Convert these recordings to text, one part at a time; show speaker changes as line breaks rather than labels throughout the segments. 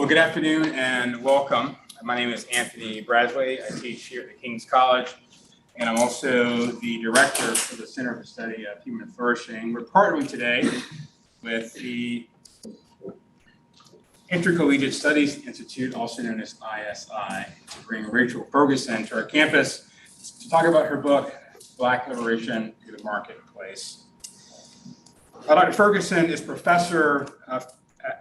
Well, good afternoon and welcome. My name is Anthony Bradley. I teach here at the King's College, and I'm also the director for the Center for the Study of Human Flourishing. We're partnering today with the Intercollegiate Studies Institute, also known as ISI, to bring Rachel Ferguson to our campus to talk about her book, Black Liberation Through the Marketplace. Dr. Ferguson is professor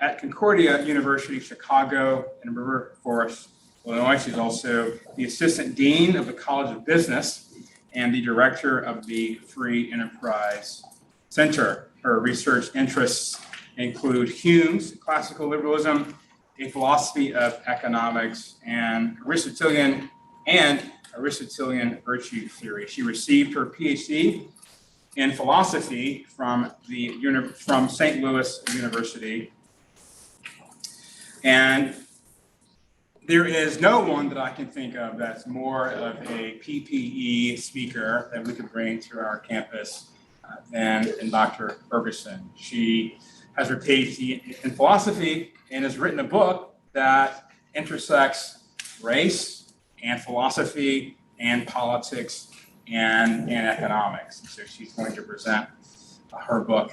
at Concordia University, Chicago, in River Forest, Illinois. She's also the assistant dean of the College of Business and the director of the Free Enterprise Center. Her research interests include Hume's classical liberalism, a philosophy of economics, and Aristotelian virtue theory. She received her PhD in philosophy from St. Louis University. And there is no one that I can think of that's more of a PPE speaker that we could bring to our campus than Dr. Ferguson. She has her PhD in philosophy and has written a book that intersects race and philosophy and politics and economics. So she's going to present her book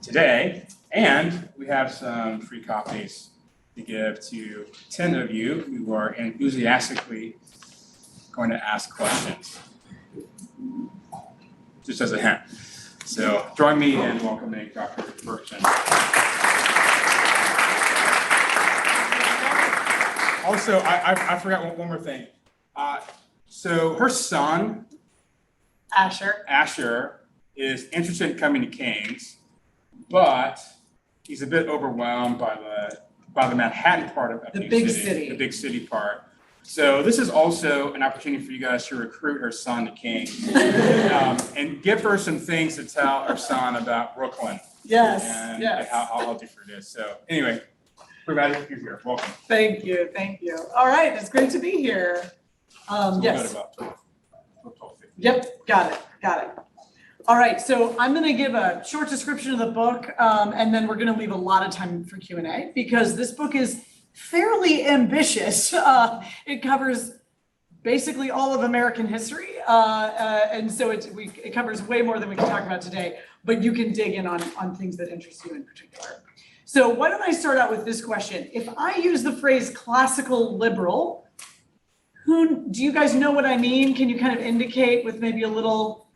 today. And we have some free copies to give to 10 of you who are enthusiastically going to ask questions, just as a hint. So join me in welcoming Dr. Ferguson. Also, I forgot one more thing. So her son, Asher, is interested in coming to King's, but he's a bit overwhelmed by the Manhattan part of
the big city.
The big city part. So this is also an opportunity for you guys to recruit her son to King's and give her some things to tell her son about Brooklyn.
Yes,
and
yes.
how different it is. So anyway, we're glad you're here. Welcome.
Thank you. All right, it's great to be here.
So
yes.
About 12.
Yep, got it. All right, so I'm going to give a short description of the book, and then we're going to leave a lot of time for Q&A because this book is fairly ambitious. It covers basically all of American history, and so it covers way more than we can talk about today, but you can dig in on things that interest you in particular. So why don't I start out with this question? If I use the phrase classical liberal, do you guys know what I mean? Can you kind of indicate with maybe a little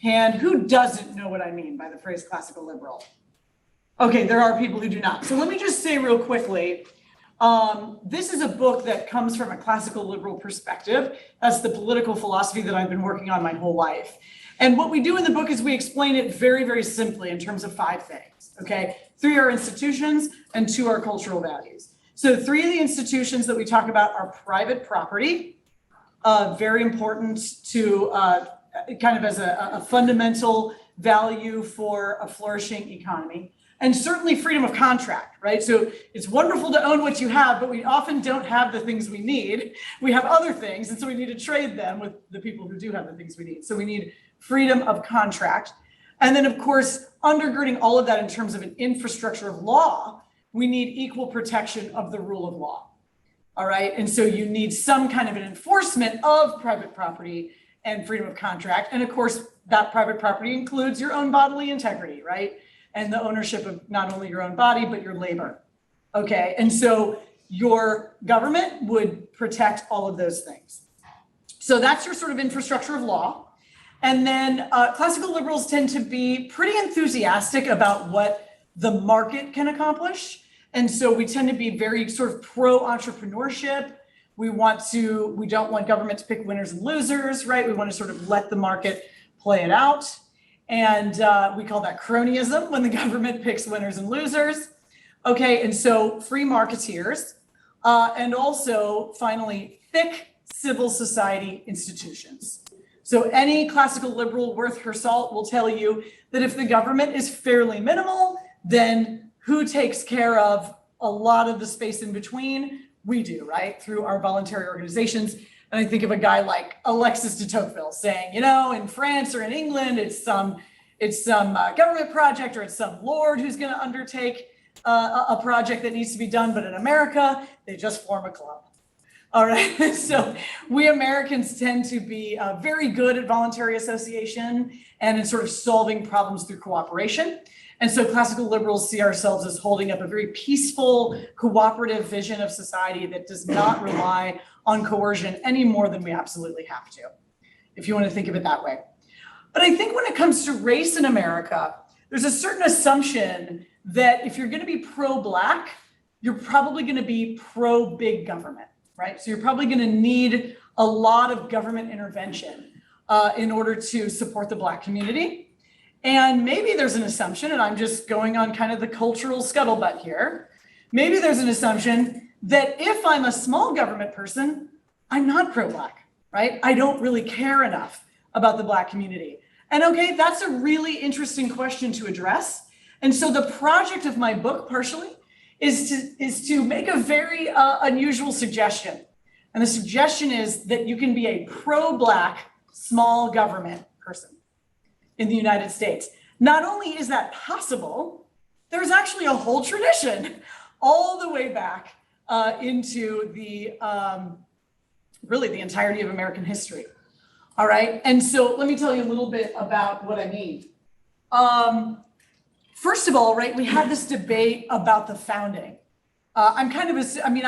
hand? Who doesn't know what I mean by the phrase classical liberal? Okay, there are people who do not. So let me just say real quickly, this is a book that comes from a classical liberal perspective. That's the political philosophy that I've been working on my whole life. And what we do in the book is we explain it very, very simply in terms of 5 things, okay? 3 are institutions and 2 are cultural values. So 3 of the institutions that we talk about are private property, very important to kind of as a fundamental value for a flourishing economy, and certainly freedom of contract, right? So it's wonderful to own what you have, but we often don't have the things we need. We have other things, and so we need to trade them with the people who do have the things we need. So we need freedom of contract. And then, of course, undergirding all of that in terms of an infrastructure of law, we need equal protection of the rule of law, all right? And so you need some kind of an enforcement of private property and freedom of contract. And of course, that private property includes your own bodily integrity, right? And the ownership of not only your own body, but your labor, okay? And so your government would protect all of those things. So that's your sort of infrastructure of law. And then classical liberals tend to be pretty enthusiastic about what the market can accomplish. And so we tend to be very sort of pro-entrepreneurship. We don't want government to pick winners and losers, right? We want to sort of let the market play it out. And we call that cronyism when the government picks winners and losers. Okay, and so free marketeers, and also finally, thick civil society institutions. So any classical liberal worth her salt will tell you that if the government is fairly minimal, then who takes care of a lot of the space in between? We do, right? Through our voluntary organizations. And I think of a guy like Alexis de Tocqueville saying, in France or in England, it's some government project or it's some lord who's going to undertake a project that needs to be done, but in America, they just form a club. All right, so we Americans tend to be very good at voluntary association and in sort of solving problems through cooperation. And so classical liberals see ourselves as holding up a very peaceful, cooperative vision of society that does not rely on coercion any more than we absolutely have to, if you want to think of it that way. But I think when it comes to race in America, there's a certain assumption that if you're going to be pro-Black, you're probably going to be pro-big government. Right? So you're probably going to need a lot of government intervention in order to support the Black community. And maybe there's an assumption, and I'm just going on kind of the cultural scuttlebutt here. Maybe there's an assumption that if I'm a small government person, I'm not pro-Black, right? I don't really care enough about the Black community. And okay, that's a really interesting question to address. And so the project of my book, partially, is to make a very unusual suggestion. And the suggestion is that you can be a pro-Black small government person in the United States. Not only is that possible, there's actually a whole tradition all the way back into the really the entirety of American history. All right, and so let me tell you a little bit about what I mean. First of all, right, we had this debate about the founding. I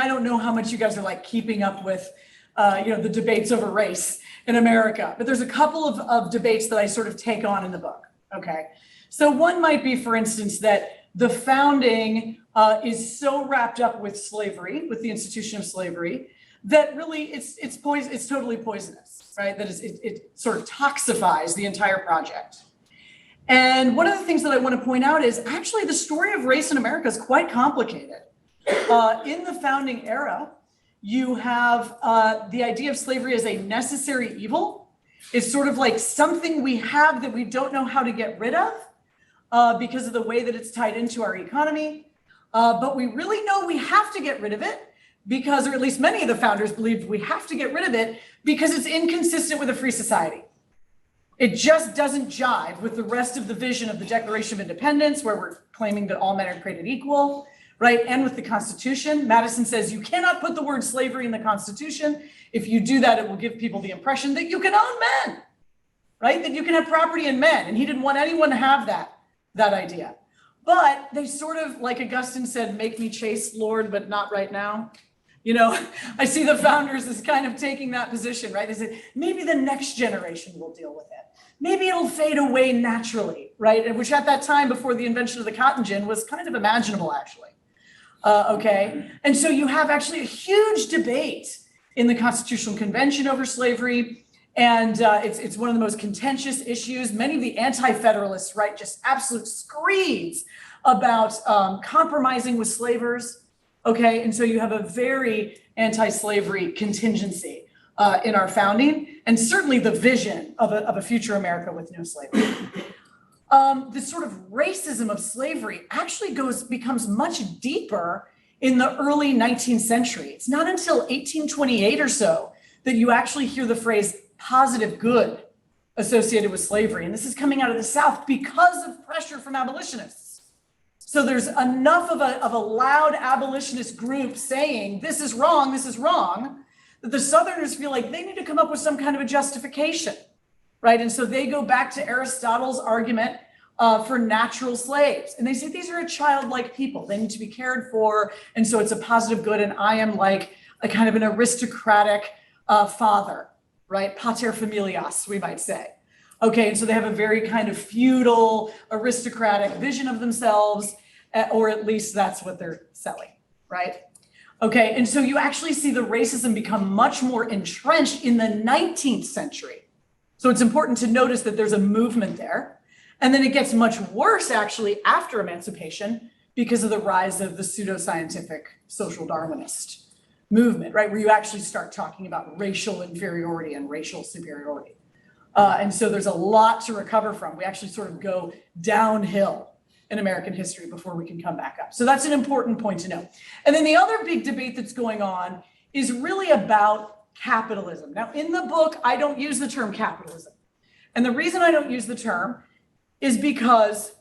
don't know how much you guys are like keeping up with, the debates over race in America, but there's a couple of debates that I sort of take on in the book, okay? So one might be, for instance, that the founding is so wrapped up with slavery, with the institution of slavery, that really it's totally poisonous, right? That it sort of toxifies the entire project. And one of the things that I want to point out is actually the story of race in America is quite complicated. In the founding era, you have the idea of slavery as a necessary evil. It's sort of like something we have that we don't know how to get rid of because of the way that it's tied into our economy. But we really know we have to get rid of it because, or at least many of the founders believed we have to get rid of it because it's inconsistent with a free society. It just doesn't jive with the rest of the vision of the Declaration of Independence, where we're claiming that all men are created equal, right? And with the Constitution. Madison says you cannot put the word slavery in the Constitution. If you do that, it will give people the impression that you can own men, right? That you can have property in men. And he didn't want anyone to have that idea. But they sort of, like Augustine said, make me chaste, Lord, but not right now. You know, I see the founders as kind of taking that position, right? They said, maybe the next generation will deal with it. Maybe it'll fade away naturally, right? Which at that time, before the invention of the cotton gin, was kind of imaginable, actually. Okay, and so you have actually a huge debate in the Constitutional Convention over slavery, and it's one of the most contentious issues. Many of the anti-federalists, right, just absolute screeds about compromising with slavers. Okay, and so you have a very anti-slavery contingency in our founding, and certainly the vision of a future America with no slavery. This sort of racism of slavery actually becomes much deeper in the early 19th century. It's not until 1828 or so that you actually hear the phrase positive good associated with slavery. And this is coming out of the South because of pressure from abolitionists. So there's enough of a loud abolitionist group saying this is wrong, that the Southerners feel like they need to come up with some kind of a justification, right? And so they go back to Aristotle's argument for natural slaves. And they say these are a childlike people. They need to be cared for. And so it's a positive good. And I am like a kind of an aristocratic father, right? Pater familias, we might say. Okay, and so they have a very kind of feudal, aristocratic vision of themselves, or at least that's what they're selling, right? Okay, and so you actually see the racism become much more entrenched in the 19th century. So it's important to notice that there's a movement there. And then it gets much worse actually after emancipation because of the rise of the pseudoscientific social Darwinist movement, right? Where you actually start talking about racial inferiority and racial superiority. And so there's a lot to recover from. We actually sort of go downhill in American history before we can come back up. So that's an important point to know. And then the other big debate that's going on is really about capitalism. Now, in the book, I don't use the term capitalism. And the reason I don't use the term is because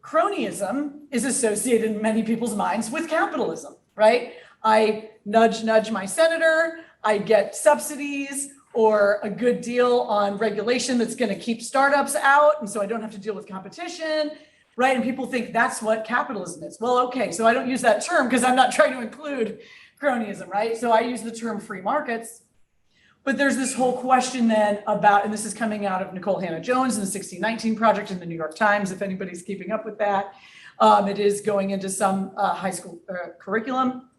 cronyism is associated in many people's minds with capitalism, right? I nudge my senator, I get subsidies or a good deal on regulation that's going to keep startups out, and so I don't have to deal with competition, right? And people think that's what capitalism is. Well, okay, so I don't use that term because I'm not trying to include cronyism, right? So I use the term free markets. But there's this whole question then about, and this is coming out of Nicole Hannah-Jones and the 1619 Project in the New York Times, if anybody's keeping up with that. It is going into some high school curriculum.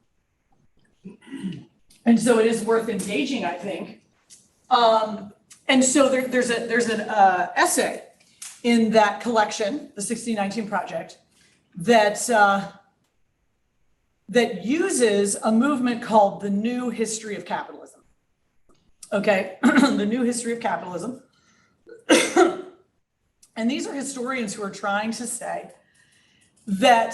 And so it is worth engaging, I think. And so there's an essay in that collection, the 1619 Project, that uses a movement called the New History of Capitalism. Okay, the New History of Capitalism. And these are historians who are trying to say that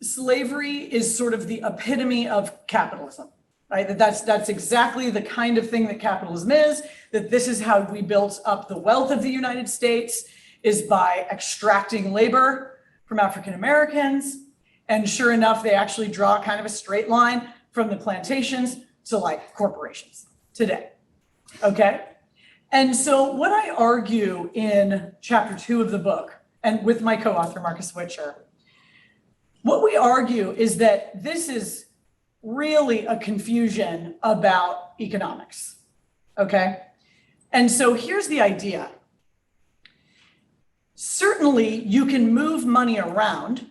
slavery is sort of the epitome of capitalism, right? That's exactly the kind of thing that capitalism is, that this is how we built up the wealth of the United States, is by extracting labor from African Americans. And sure enough, they actually draw kind of a straight line from the plantations to like corporations today, okay? And so what I argue in chapter 2 of the book, and with my co-author, Marcus Witcher, what we argue is that this is really a confusion about economics, okay? And so here's the idea. Certainly, you can move money around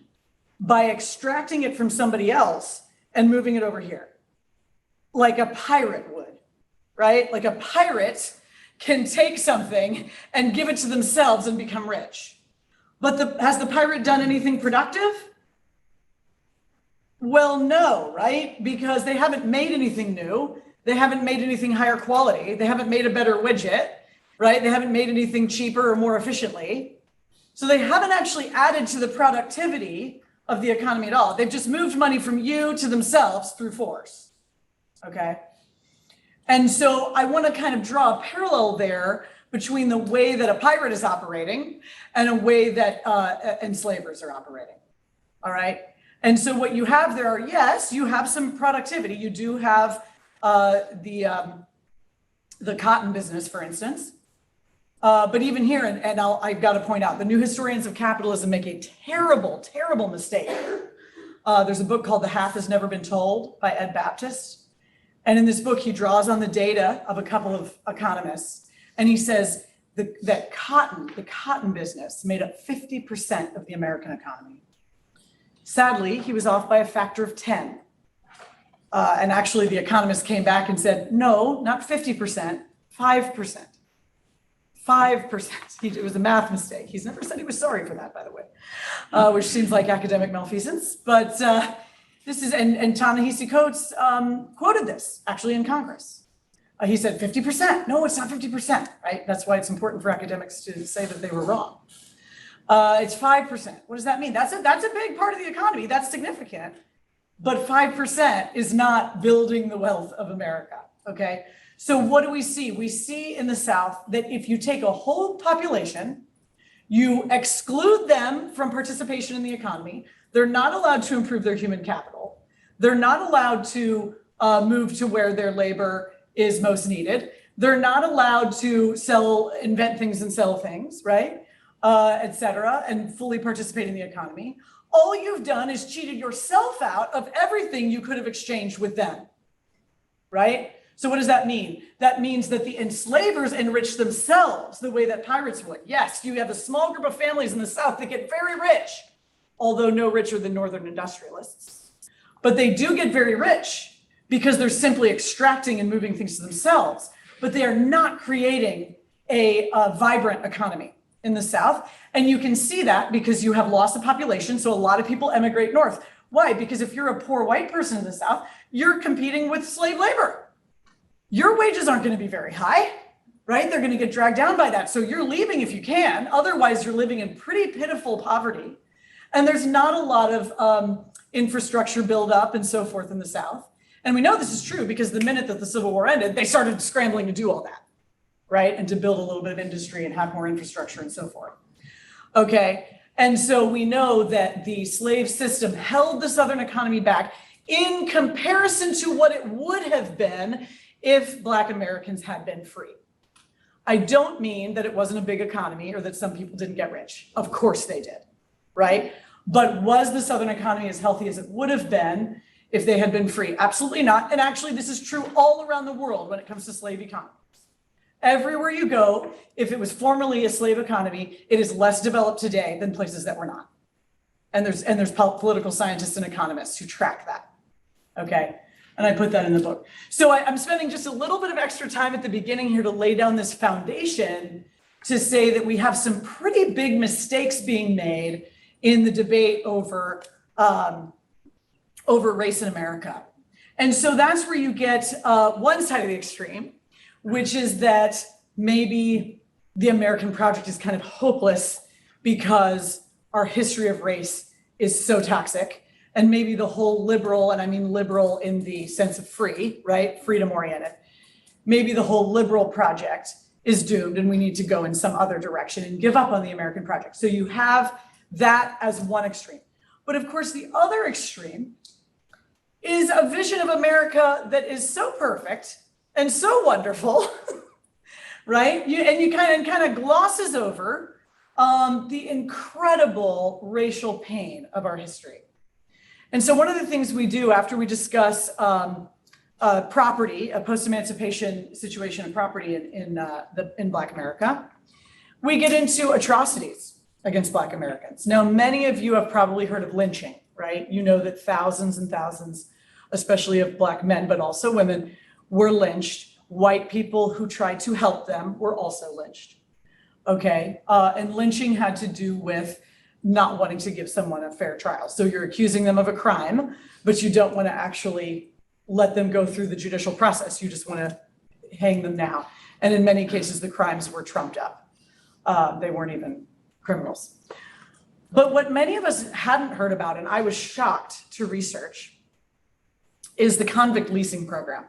by extracting it from somebody else and moving it over here, like a pirate would, right? Like a pirate can take something and give it to themselves and become rich. But has the pirate done anything productive? Well, no, right? Because they haven't made anything new. They haven't made anything higher quality. They haven't made a better widget, right? They haven't made anything cheaper or more efficiently. So they haven't actually added to the productivity of the economy at all. They've just moved money from you to themselves through force, okay? And so I want to kind of draw a parallel there between the way that a pirate is operating and a way that enslavers are operating, all right? And so what you have there are, yes, you have some productivity. You do have the cotton business, for instance. But even here, and I've got to point out, the new historians of capitalism make a terrible, terrible mistake. There's a book called The Half Has Never Been Told by Ed Baptist. And in this book, he draws on the data of a couple of economists. And he says that the cotton business made up 50% of the American economy. Sadly, he was off by a factor of 10. And actually, the economist came back and said, no, not 50%, 5%. 5%. It was a math mistake. He's never said he was sorry for that, by the way, which seems like academic malfeasance. But this is, and Ta-Nehisi Coates quoted this actually in Congress. He said 50%. No, it's not 50%, right? That's why it's important for academics to say that they were wrong. It's 5%. What does that mean? That's a big part of the economy. That's significant. But 5% is not building the wealth of America, okay? So what do we see? We see in the South that if you take a whole population, you exclude them from participation in the economy, they're not allowed to improve their human capital. They're not allowed to move to where their labor is most needed. They're not allowed to invent things and sell things, right? Et cetera, and fully participate in the economy. All you've done is cheated yourself out of everything you could have exchanged with them, right? So what does that mean? That means that the enslavers enrich themselves the way that pirates would. Yes, you have a small group of families in the South that get very rich, although no richer than Northern industrialists. But they do get very rich because they're simply extracting and moving things to themselves. But they are not creating a vibrant economy in the South. And you can see that because you have loss of population. So a lot of people emigrate north. Why? Because if you're a poor white person in the South, you're competing with slave labor. Your wages aren't going to be very high, right? They're going to get dragged down by that. So you're leaving if you can. Otherwise, you're living in pretty pitiful poverty. And there's not a lot of infrastructure build up and so forth in the South. And we know this is true because the minute that the Civil War ended, they started scrambling to do all that, right? And to build a little bit of industry and have more infrastructure and so forth. Okay. And so we know that the slave system held the Southern economy back in comparison to what it would have been if Black Americans had been free. I don't mean that it wasn't a big economy or that some people didn't get rich. Of course they did, right? But was the Southern economy as healthy as it would have been if they had been free? Absolutely not. And actually, this is true all around the world when it comes to slave economies. Everywhere you go, if it was formerly a slave economy, it is less developed today than places that were not. And there's political scientists and economists who track that, okay? And I put that in the book. So I'm spending just a little bit of extra time at the beginning here to lay down this foundation to say that we have some pretty big mistakes being made in the debate over race in America. And so that's where you get one side of the extreme, which is that maybe the American project is kind of hopeless because our history of race is so toxic. And maybe the whole liberal, and I mean liberal in the sense of free, right? Freedom oriented. Maybe the whole liberal project is doomed and we need to go in some other direction and give up on the American project. So you have that as one extreme. But of course, the other extreme is a vision of America that is so perfect and so wonderful, right? And kind of glosses over the incredible racial pain of our history. And so one of the things we do after we discuss property, a post-emancipation situation of property in Black America, we get into atrocities against Black Americans. Now, many of you have probably heard of lynching, right? You know that thousands and thousands, especially of Black men, but also women, were lynched. White people who tried to help them were also lynched, okay? And lynching had to do with not wanting to give someone a fair trial. So you're accusing them of a crime, but you don't want to actually let them go through the judicial process. You just want to hang them now. And in many cases, the crimes were trumped up. They weren't even criminals. But what many of us hadn't heard about, and I was shocked to research, is the convict leasing program.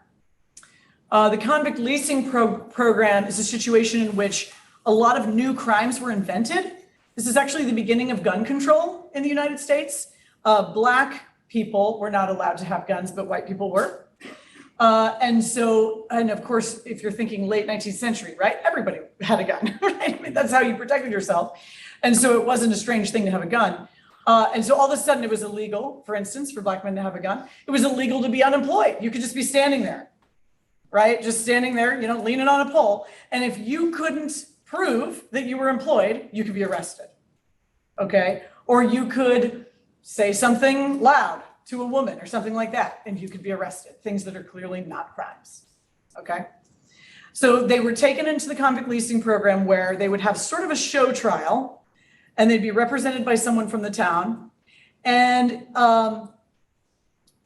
The convict leasing program is a situation in which a lot of new crimes were invented. This is actually the beginning of gun control in the United States. Black people were not allowed to have guns, but white people were. And of course, if you're thinking late 19th century, right? Everybody had a gun, right? I mean, that's how you protected yourself. And so it wasn't a strange thing to have a gun. And so all of a sudden it was illegal, for instance, for Black men to have a gun. It was illegal to be unemployed. You could just be standing there, right? Just standing there, leaning on a pole. And if you couldn't prove that you were employed, you could be arrested, okay? Or you could say something loud to a woman or something like that, and you could be arrested, things that are clearly not crimes, okay? So they were taken into the convict leasing program where they would have sort of a show trial, and they'd be represented by someone from the town. And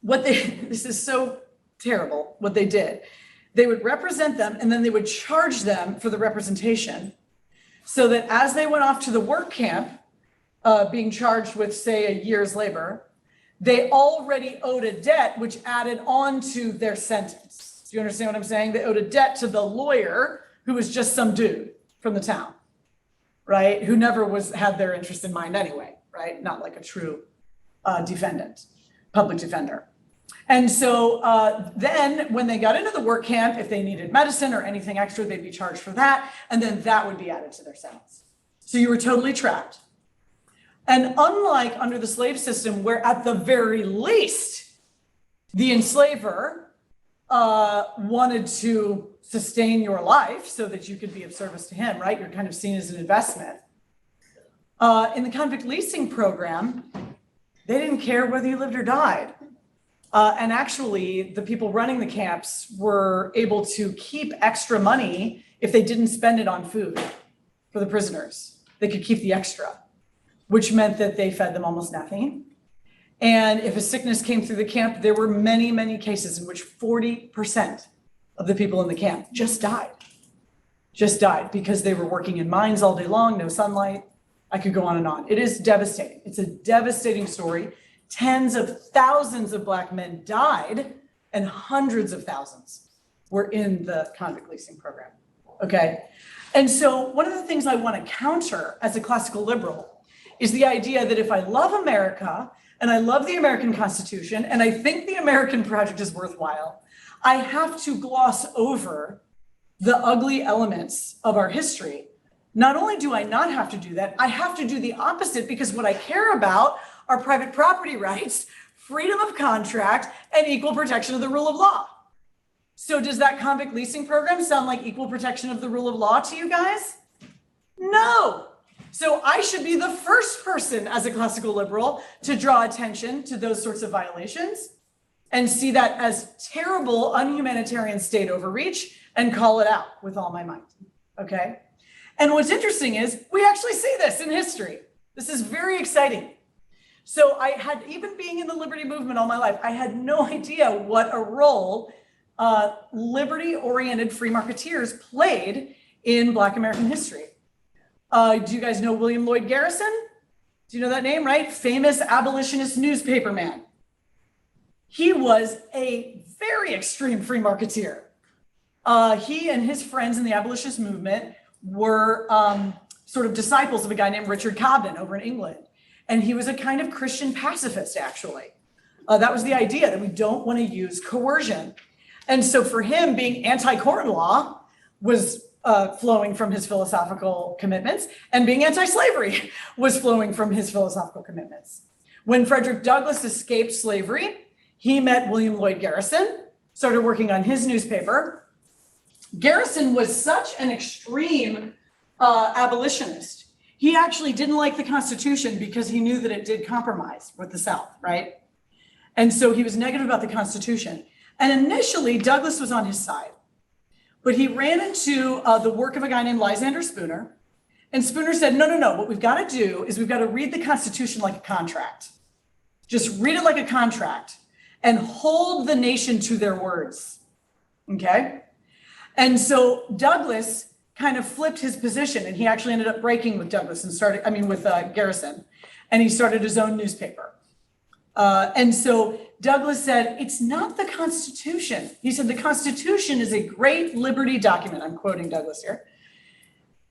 this is so terrible, what they did. They would represent them, and then they would charge them for the representation, so that as they went off to the work camp, being charged with, say, a year's labor, they already owed a debt which added on to their sentence. Do you understand what I'm saying? They owed a debt to the lawyer who was just some dude from the town, right? Who never had their interest in mind anyway, right? Not like a true defendant, public defender. And so then when they got into the work camp, if they needed medicine or anything extra, they'd be charged for that. And then that would be added to their sentence. So you were totally trapped. And unlike under the slave system, where at the very least, the enslaver wanted to sustain your life so that you could be of service to him, right? You're kind of seen as an investment. In the convict leasing program, they didn't care whether you lived or died. And actually, the people running the camps were able to keep extra money if they didn't spend it on food for the prisoners. They could keep the extra, which meant that they fed them almost nothing. And if a sickness came through the camp, there were many, many cases in which 40% of the people in the camp just died because they were working in mines all day long, no sunlight. I could go on and on. It is devastating. It's a devastating story. Tens of thousands of Black men died and hundreds of thousands were in the convict leasing program, okay? And so one of the things I want to counter as a classical liberal is the idea that if I love America and I love the American Constitution and I think the American project is worthwhile, I have to gloss over the ugly elements of our history. Not only do I not have to do that, I have to do the opposite, because what I care about are private property rights, freedom of contract, and equal protection of the rule of law. So does that convict leasing program sound like equal protection of the rule of law to you guys? No. So I should be the first person as a classical liberal to draw attention to those sorts of violations and see that as terrible, unhumanitarian state overreach and call it out with all my might, okay? And what's interesting is we actually see this in history. This is very exciting. So I had, even being in the liberty movement all my life, I had no idea what a role liberty-oriented free marketeers played in Black American history. Do you guys know William Lloyd Garrison? Do you know that name, right? Famous abolitionist newspaper man. He was a very extreme free marketeer. He and his friends in the abolitionist movement were sort of disciples of a guy named Richard Cobden over in England. And he was a kind of Christian pacifist, actually. That was the idea, that we don't want to use coercion. And so for him, being anti-corn law was flowing from his philosophical commitments, and being anti-slavery was flowing from his philosophical commitments. When Frederick Douglass escaped slavery, he met William Lloyd Garrison, started working on his newspaper. Garrison was such an extreme abolitionist. He actually didn't like the Constitution because he knew that it did compromise with the South, right? And so he was negative about the Constitution. And initially, Douglass was on his side. But he ran into the work of a guy named Lysander Spooner. And Spooner said, no, what we've got to do is we've got to read the Constitution like a contract. Just read it like a contract and hold the nation to their words, okay? And so Douglass kind of flipped his position, and he actually ended up breaking with Douglass and with Garrison, and he started his own newspaper. And so Douglass said, it's not the Constitution. He said, the Constitution is a great liberty document. I'm quoting Douglass here.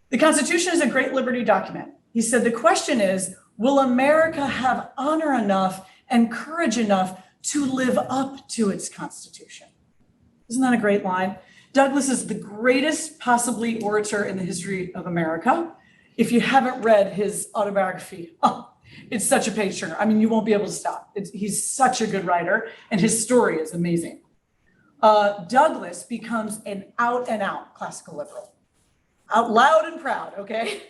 The Constitution is a great liberty document. He said, the question is, will America have honor enough and courage enough to live up to its Constitution? Isn't that a great line? Douglass is the greatest possibly orator in the history of America. If you haven't read his autobiography, it's such a page turner. I mean, you won't be able to stop. He's such a good writer, and his story is amazing. Douglass becomes an out and out classical liberal, out loud and proud, okay?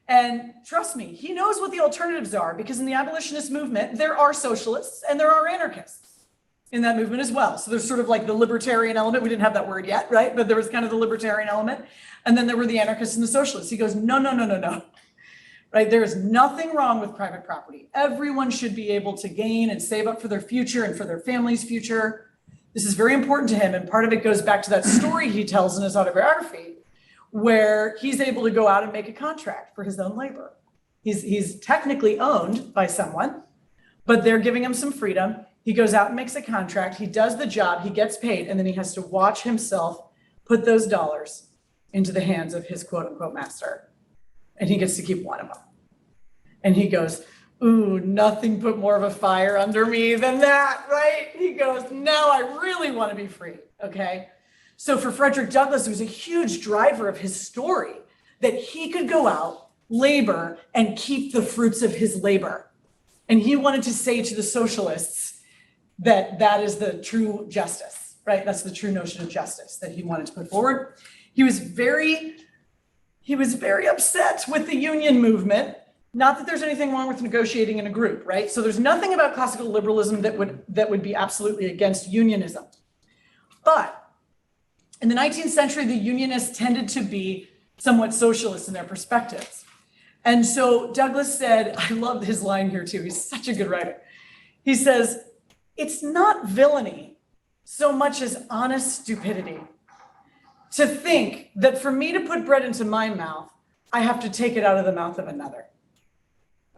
And trust me, he knows what the alternatives are, because in the abolitionist movement, there are socialists and there are anarchists in that movement as well. So there's sort of like the libertarian element. We didn't have that word yet, right? But there was kind of the libertarian element. And then there were the anarchists and the socialists. He goes, no. Right? There is nothing wrong with private property. Everyone should be able to gain and save up for their future and for their family's future. This is very important to him. And part of it goes back to that story he tells in his autobiography, where he's able to go out and make a contract for his own labor. He's technically owned by someone, but they're giving him some freedom. He goes out and makes a contract. He does the job, he gets paid, and then he has to watch himself put those dollars into the hands of his quote unquote master. And he gets to keep one of them. And he goes, ooh, nothing put more of a fire under me than that, right? He goes, now I really want to be free, okay? So for Frederick Douglass, it was a huge driver of his story that he could go out, labor, and keep the fruits of his labor. And he wanted to say to the socialists that that is the true justice, right? That's the true notion of justice that he wanted to put forward. He was very upset with the union movement. Not that there's anything wrong with negotiating in a group, right? So there's nothing about classical liberalism that would be absolutely against unionism. But in the 19th century, the unionists tended to be somewhat socialist in their perspectives. And so Douglass said, I love his line here too, he's such a good writer. He says, it's not villainy so much as honest stupidity to think that for me to put bread into my mouth, I have to take it out of the mouth of another.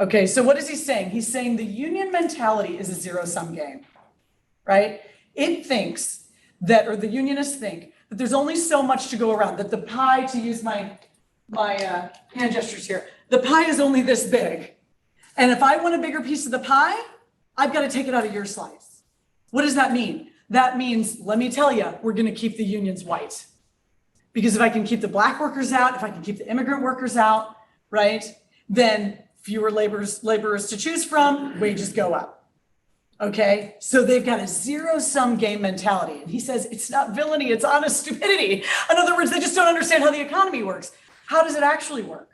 Okay, so what is he saying? He's saying the union mentality is a zero-sum game, right? It thinks that, or the unionists think, that there's only so much to go around, that the pie, to use my hand gestures here, the pie is only this big. And if I want a bigger piece of the pie, I've got to take it out of your slice. What does that mean? That means, let me tell you, we're going to keep the unions white. Because if I can keep the Black workers out, if I can keep the immigrant workers out, right, then fewer laborers to choose from, wages go up. Okay, so they've got a zero-sum game mentality. And he says, it's not villainy, it's honest stupidity. In other words, they just don't understand how the economy works. How does it actually work?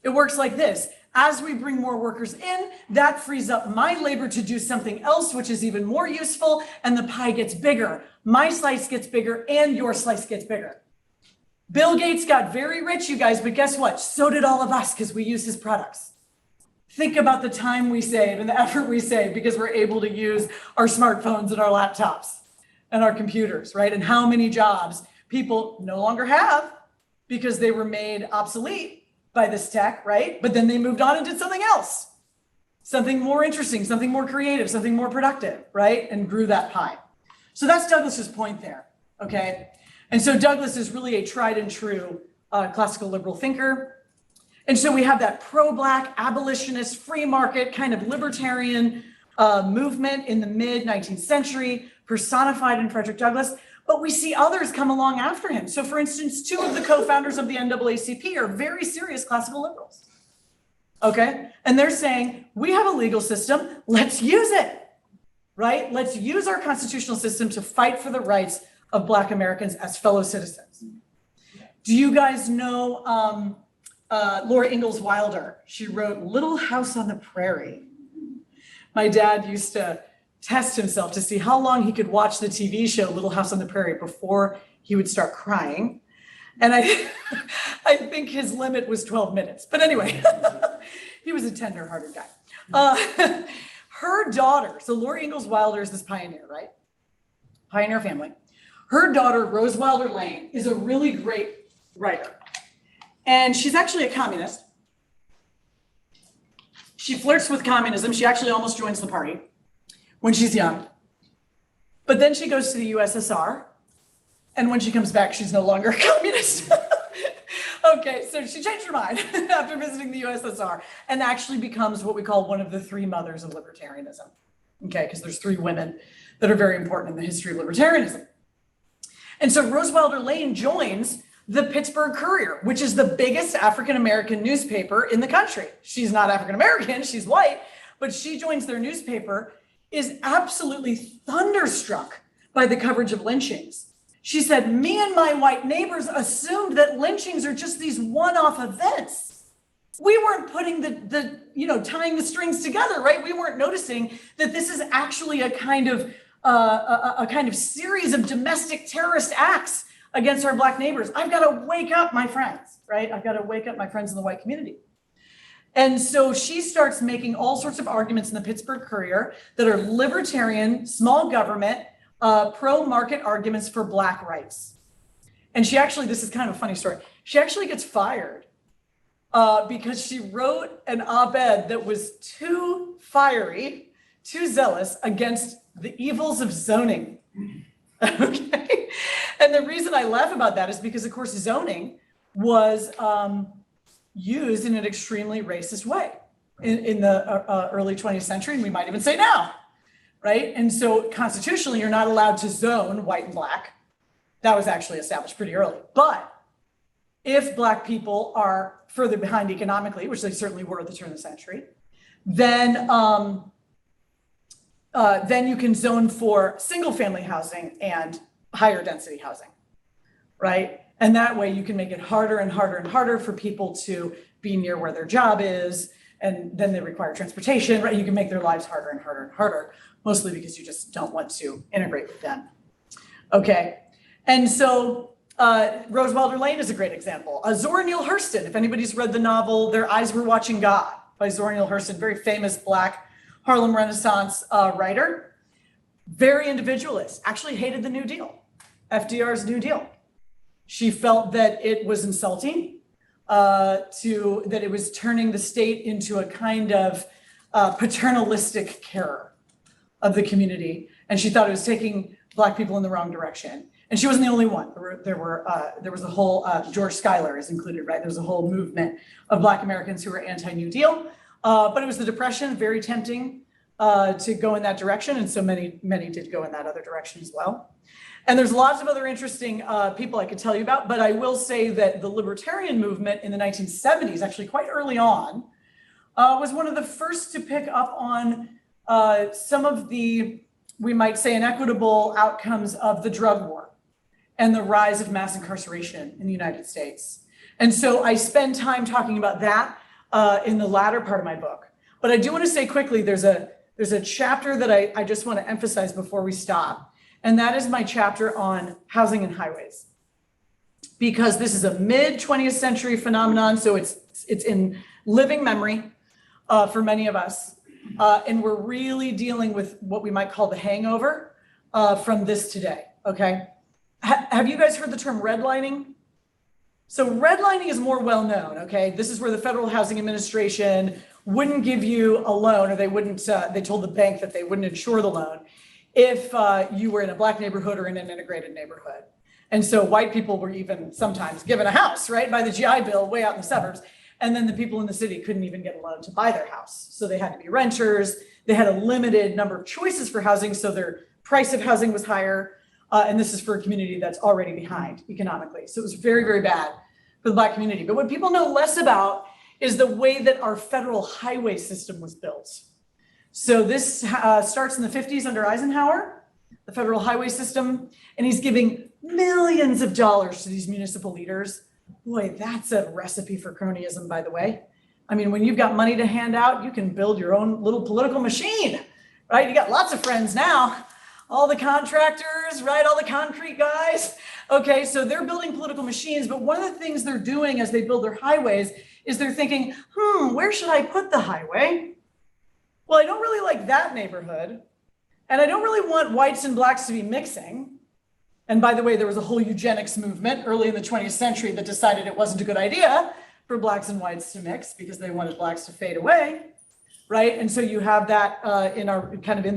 It works like this. As we bring more workers in, that frees up my labor to do something else, which is even more useful, and the pie gets bigger. My slice gets bigger, and your slice gets bigger. Bill Gates got very rich, you guys, but guess what? So did all of us, because we use his products. Think about the time we save and the effort we save because we're able to use our smartphones and our laptops and our computers, right? And how many jobs people no longer have because they were made obsolete by this tech, right? But then they moved on and did something else, something more interesting, something more creative, something more productive, right? And grew that pie. So that's Douglas's point there, okay? And so Douglas is really a tried and true classical liberal thinker. And so we have that pro-Black, abolitionist, free market, kind of libertarian movement in the mid-19th century, personified in Frederick Douglass. But we see others come along after him. So for instance, two of the co-founders of the NAACP are very serious classical liberals, okay? And they're saying, we have a legal system, let's use it, right? Let's use our constitutional system to fight for the rights of Black Americans as fellow citizens. Do you guys know Laura Ingalls Wilder? She wrote Little House on the Prairie. My dad used to test himself to see how long he could watch the TV show Little House on the Prairie before he would start crying. And I think his limit was 12 minutes. But anyway, he was a tender-hearted guy. Her daughter, so Laura Ingalls Wilder is this pioneer, right? Pioneer family. Her daughter, Rose Wilder Lane, is a really great writer. And she's actually a communist. She flirts with communism. She actually almost joins the party when she's young. But then she goes to the USSR. And when she comes back, she's no longer a communist. Okay, so she changed her mind after visiting the USSR and actually becomes what we call one of the three mothers of libertarianism. Okay, because there's three women that are very important in the history of libertarianism. And so Rose Wilder Lane joins the Pittsburgh Courier, which is the biggest African-American newspaper in the country. She's not African-American, she's white, but she joins their newspaper, is absolutely thunderstruck by the coverage of lynchings. She said, me and my white neighbors assumed that lynchings are just these one-off events. We weren't putting tying the strings together, right? We weren't noticing that this is actually a kind of series of domestic terrorist acts against our Black neighbors. I've got to wake up my friends, right? I've got to wake up my friends in the white community. And so she starts making all sorts of arguments in the Pittsburgh Courier that are libertarian, small government, pro-market arguments for Black rights. And she actually, this is kind of a funny story, she actually gets fired because she wrote an op-ed that was too fiery, too zealous against the evils of zoning. Okay. And the reason I laugh about that is because, of course, zoning was used in an extremely racist way in the early 20th century, and we might even say now, right? And so constitutionally, you're not allowed to zone white and Black. That was actually established pretty early. But if Black people are further behind economically, which they certainly were at the turn of the century, then you can zone for single-family housing and higher density housing, right? And that way you can make it harder and harder and harder for people to be near where their job is, and then they require transportation, right? You can make their lives harder and harder and harder, mostly because you just don't want to integrate with them. Okay, and so Rose Wilder Lane is a great example. Zora Neale Hurston, if anybody's read the novel Their Eyes Were Watching God by Zora Neale Hurston, very famous Black Harlem Renaissance writer, very individualist, actually hated the New Deal, FDR's New Deal. She felt that it was insulting, that it was turning the state into a kind of paternalistic carer of the community. And she thought it was taking Black people in the wrong direction. And she wasn't the only one. There was a whole, George Schuyler is included, right? There was a whole movement of Black Americans who were anti-New Deal. But it was the Depression, very tempting to go in that direction. And so many did go in that other direction as well. And there's lots of other interesting people I could tell you about, but I will say that the libertarian movement in the 1970s, actually quite early on, was one of the first to pick up on some of the, we might say, inequitable outcomes of the drug war and the rise of mass incarceration in the United States. And so I spend time talking about that in the latter part of my book. But I do want to say quickly, there's a chapter that I just want to emphasize before we stop. And that is my chapter on housing and highways. Because this is a mid-20th century phenomenon, so it's in living memory for many of us. And we're really dealing with what we might call the hangover from this today, okay? Have you guys heard the term redlining? So redlining is more well-known, okay? This is where the Federal Housing Administration wouldn't give you a loan, or they told the bank that they wouldn't insure the loan if you were in a Black neighborhood or in an integrated neighborhood. And so white people were even sometimes given a house, right, by the GI Bill way out in the suburbs. And then the people in the city couldn't even get a loan to buy their house. So they had to be renters. They had a limited number of choices for housing, so their price of housing was higher. And this is for a community that's already behind economically. So it was very, very bad for the Black community. But what people know less about is the way that our federal highway system was built. So this starts in the 50s under Eisenhower, the federal highway system, and he's giving millions of dollars to these municipal leaders. Boy, that's a recipe for cronyism, by the way. I mean, when you've got money to hand out, you can build your own little political machine, right? You got lots of friends now, all the contractors, right? All the concrete guys. Okay, so they're building political machines, but one of the things they're doing as they build their highways is they're thinking, where should I put the highway? Well, I don't really like that neighborhood, and I don't really want whites and Blacks to be mixing. And by the way, there was a whole eugenics movement early in the 20th century that decided it wasn't a good idea for Blacks and whites to mix because they wanted Blacks to fade away, right? And so you have that in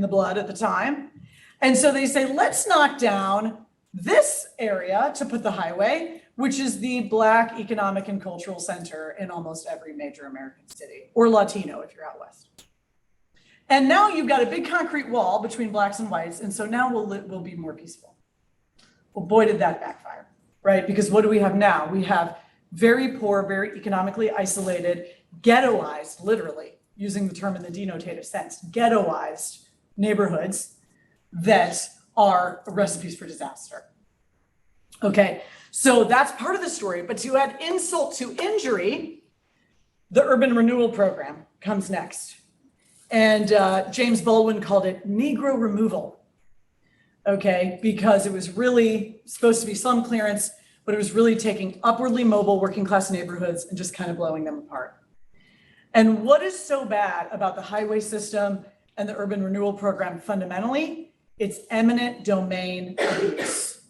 the blood at the time. And so they say, let's knock down this area to put the highway, which is the Black economic and cultural center in almost every major American city, or Latino if you're out west. And now you've got a big concrete wall between Blacks and whites, and so now we'll be more peaceful. Well, boy, did that backfire, right? Because what do we have now? We have very poor, very economically isolated, ghettoized, literally, using the term in the denotative sense, ghettoized neighborhoods that are recipes for disaster. Okay, so that's part of the story, but to add insult to injury, the urban renewal program comes next. And James Baldwin called it Negro removal, okay, because it was really supposed to be slum clearance, but it was really taking upwardly mobile working class neighborhoods and just kind of blowing them apart. And what is so bad about the highway system and the urban renewal program fundamentally? It's eminent domain abuse.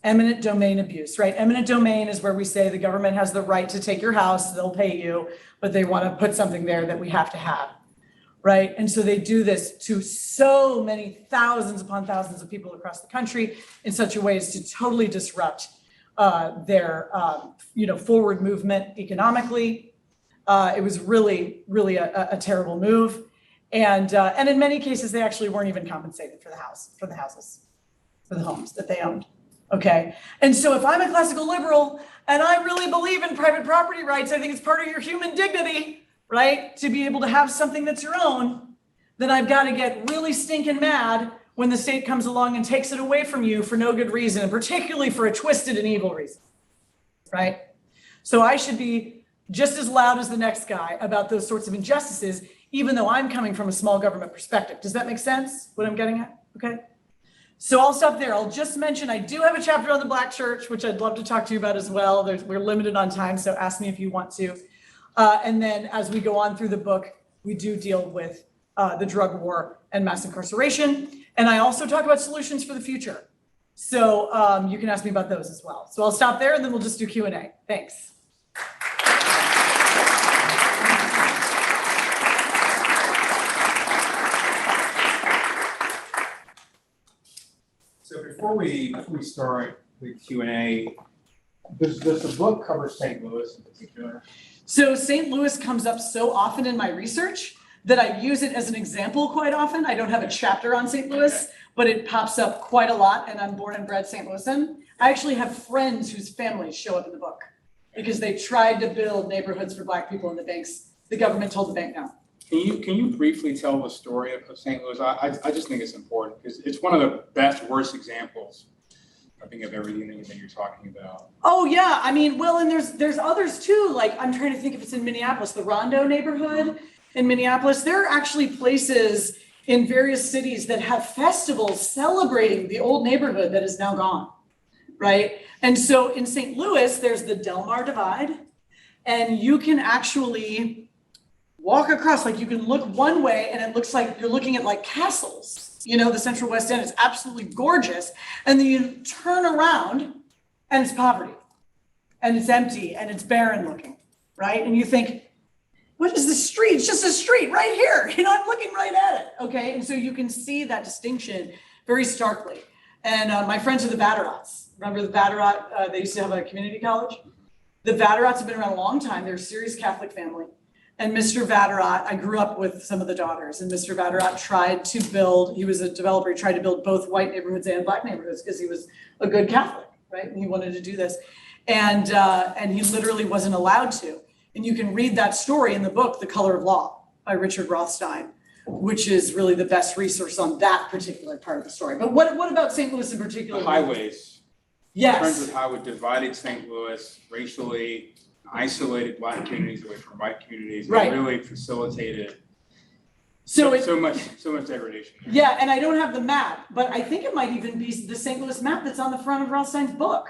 Eminent domain abuse, right? Eminent domain is where we say the government has the right to take your house, they'll pay you, but they want to put something there that we have to have. Right. And so they do this to so many thousands upon thousands of people across the country in such a way as to totally disrupt their, forward movement economically. It was really, really a terrible move. And in many cases, they actually weren't even compensated for the houses, for the homes that they owned. OK, and so if I'm a classical liberal and I really believe in private property rights, I think it's part of your human dignity, right, to be able to have something that's your own, then I've got to get really stinking mad when the state comes along and takes it away from you for no good reason, and particularly for a twisted and evil reason, right? So I should be just as loud as the next guy about those sorts of injustices, even though I'm coming from a small government perspective. Does that make sense, what I'm getting at? Okay. So I'll stop there. I'll just mention I do have a chapter on the Black church, which I'd love to talk to you about as well. We're limited on time, so ask me if you want to. And then as we go on through the book, we do deal with the drug war and mass incarceration. And I also talk about solutions for the future. So you can ask me about those as well. So I'll stop there and then we'll just do Q&A. Thanks.
So before we start with Q&A, Does the book cover St. Louis in particular?
So St. Louis comes up so often in my research that I use it as an example quite often. I don't have a chapter on St. Louis, but it pops up quite a lot, and I'm born and bred St. Louisan. I actually have friends whose families show up in the book because they tried to build neighborhoods for Black people, and the government told the bank no.
Can you briefly tell the story of St. Louis? I just think it's important because it's one of the best, worst examples, I think, of everything that you're talking about.
Oh yeah, I mean, well, and there's others too. Like I'm trying to think if it's in Minneapolis, the Rondo neighborhood in Minneapolis. There are actually places in various cities that have festivals celebrating the old neighborhood that is now gone, right? And so in St. Louis, there's the Del Mar Divide, and you can actually walk across, like you can look one way and it looks like you're looking at like castles, you know, the Central West End is absolutely gorgeous. And then you turn around and it's poverty and it's empty and it's barren looking, right? And you think, what is the street? It's just a street right here. You know, I'm looking right at it. Okay. And so you can see that distinction very starkly. And my friends are the Vatterotts. Remember the Vatterott? They used to have a community college. The Vatterotts have been around a long time. They're a serious Catholic family. And Mr. Vatterott, I grew up with some of the daughters, and Mr. Vatterott tried to build, he was a developer, he tried to build both white neighborhoods and Black neighborhoods because he was a good Catholic, right? And he wanted to do this. And he literally wasn't allowed to. And you can read that story in the book, The Color of Law by Richard Rothstein, which is really the best resource on that particular part of the story. But what about St. Louis in particular?
The highways.
Yes.
In terms of how it divided St. Louis racially, isolated Black communities away from white communities,
right.
And really facilitated
so
much degradation.
Yeah, and I don't have the map, but I think it might even be the St. Louis map that's on the front of Rothstein's book,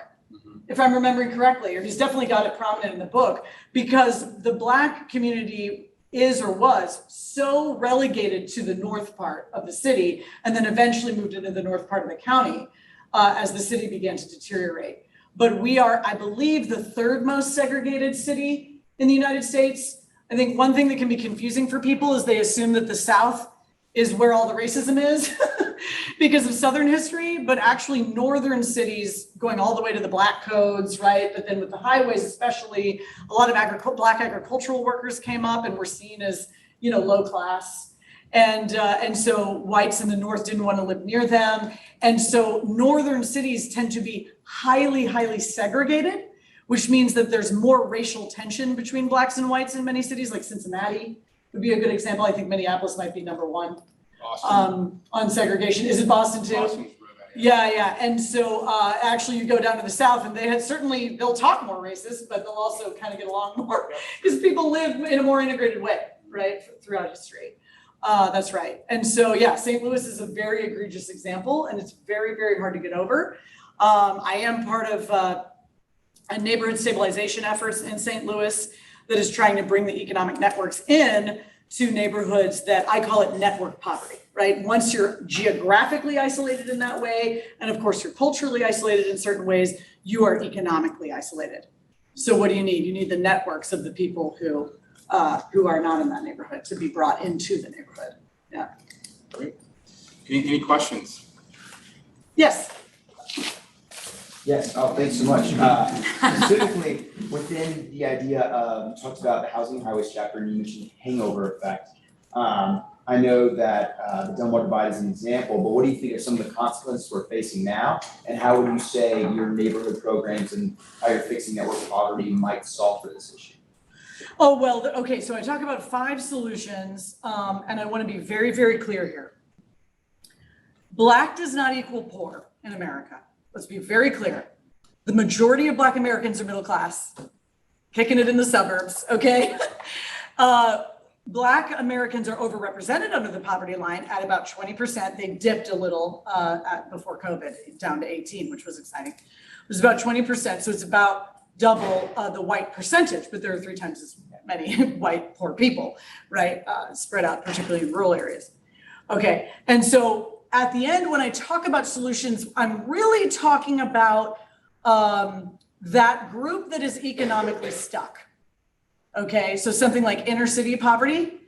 if I'm remembering correctly, or he's definitely got it prominent in the book, because the Black community is or was so relegated to the north part of the city, and then eventually moved into the north part of the county as the city began to deteriorate. But we are, I believe, the third most segregated city in the United States. I think one thing that can be confusing for people is they assume that the South is where all the racism is because of Southern history, but actually northern cities going all the way to the Black codes, right? But then with the highways, especially, a lot of Black agricultural workers came up and were seen as, you know, low class. And so whites in the north didn't want to live near them. And so northern cities tend to be highly, highly segregated, which means that there's more racial tension between Blacks and whites in many cities, like Cincinnati would be a good example. I think Minneapolis might be number one on segregation. Is it Boston too?
Boston's really bad,
Yeah. And so actually you go down to the South and they'll talk more racist, but they'll also kind of get along more because people live in a more integrated way, right, throughout history. That's right. And so, yeah, St. Louis is a very egregious example, and it's very, very hard to get over. I am part of a neighborhood stabilization efforts in St. Louis that is trying to bring the economic networks in to neighborhoods that I call it network poverty, right? Once you're geographically isolated in that way, and of course you're culturally isolated in certain ways, you are economically isolated. So what do you need? You need the networks of the people who are not in that neighborhood to be brought into the neighborhood. Yeah.
Great. Any questions?
Yes.
Yes, oh, thanks so much. Specifically, within the idea of, you talked about the housing highways chapter and you mentioned hangover effect. I know that the Del Mar Divide is an example, but what do you think are some of the consequences we're facing now? And how would you say your neighborhood programs and how you're fixing network poverty might solve for this issue?
Oh, well, okay, so I talk about 5 solutions, and I want to be very, very clear here. Black does not equal poor in America. Let's be very clear. The majority of Black Americans are middle class, kicking it in the suburbs, okay? Black Americans are overrepresented under the poverty line at about 20%. They dipped a little before COVID, down to 18, which was exciting. It was about 20%, so it's about double the white percentage, but there are 3 times as many white poor people, right? Spread out, particularly in rural areas. Okay, and so at the end, when I talk about solutions, I'm really talking about that group that is economically stuck. Okay, so something like inner city poverty,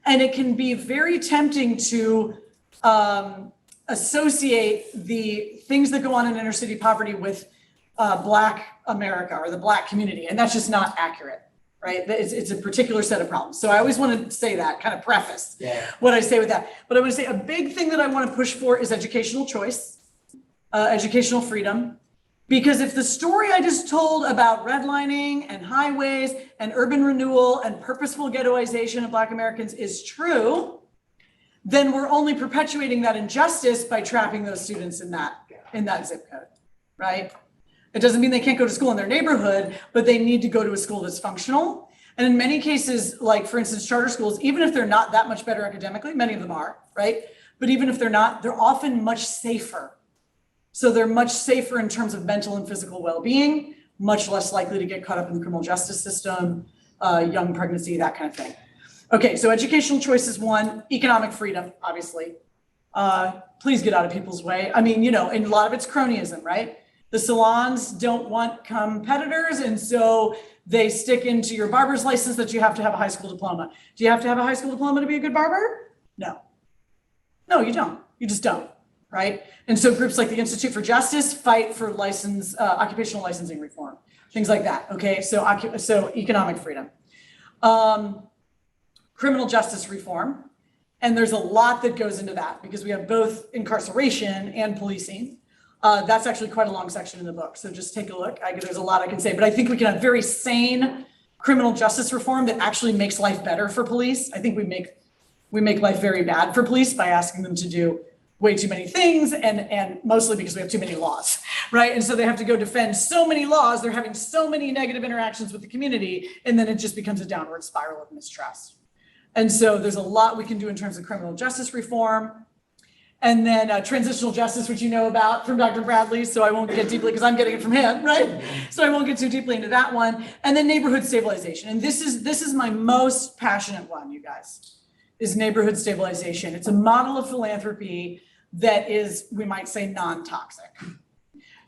and it can be very tempting to associate the things that go on in inner city poverty with Black America or the Black community, and that's just not accurate, right? It's a particular set of problems. So I always want to say that, kind of preface what I say with that. But I want to say a big thing that I want to push for is educational choice, educational freedom. Because if the story I just told about redlining and highways and urban renewal and purposeful ghettoization of Black Americans is true, then we're only perpetuating that injustice by trapping those students in that zip code, right? It doesn't mean they can't go to school in their neighborhood, but they need to go to a school that's functional. And in many cases, like for instance, charter schools, even if they're not that much better academically, many of them are, right? But even if they're not, they're often much safer. So they're much safer in terms of mental and physical well-being, much less likely to get caught up in the criminal justice system, young pregnancy, that kind of thing. Okay, so educational choice is one, economic freedom, obviously. Please get out of people's way. I mean, and a lot of it's cronyism, right? The salons don't want competitors, and so they stick into your barber's license that you have to have a high school diploma. Do you have to have a high school diploma to be a good barber? No. No, you don't. You just don't. Right? And so groups like the Institute for Justice fight for occupational licensing reform, things like that. Okay, so economic freedom, criminal justice reform, and there's a lot that goes into that because we have both incarceration and policing. That's actually quite a long section in the book, so just take a look. There's a lot I can say, but I think we can have very sane criminal justice reform that actually makes life better for police. I think we make life very bad for police by asking them to do way too many things, and mostly because we have too many laws, right? And so they have to go defend so many laws, they're having so many negative interactions with the community, and then it just becomes a downward spiral of mistrust. And so there's a lot we can do in terms of criminal justice reform. And then transitional justice, which you know about from Dr. Bradley, so I won't get deeply, because I'm getting it from him, right? So I won't get too deeply into that one. And then neighborhood stabilization. And this is my most passionate one, you guys, is neighborhood stabilization. It's a model of philanthropy that is, we might say, non-toxic.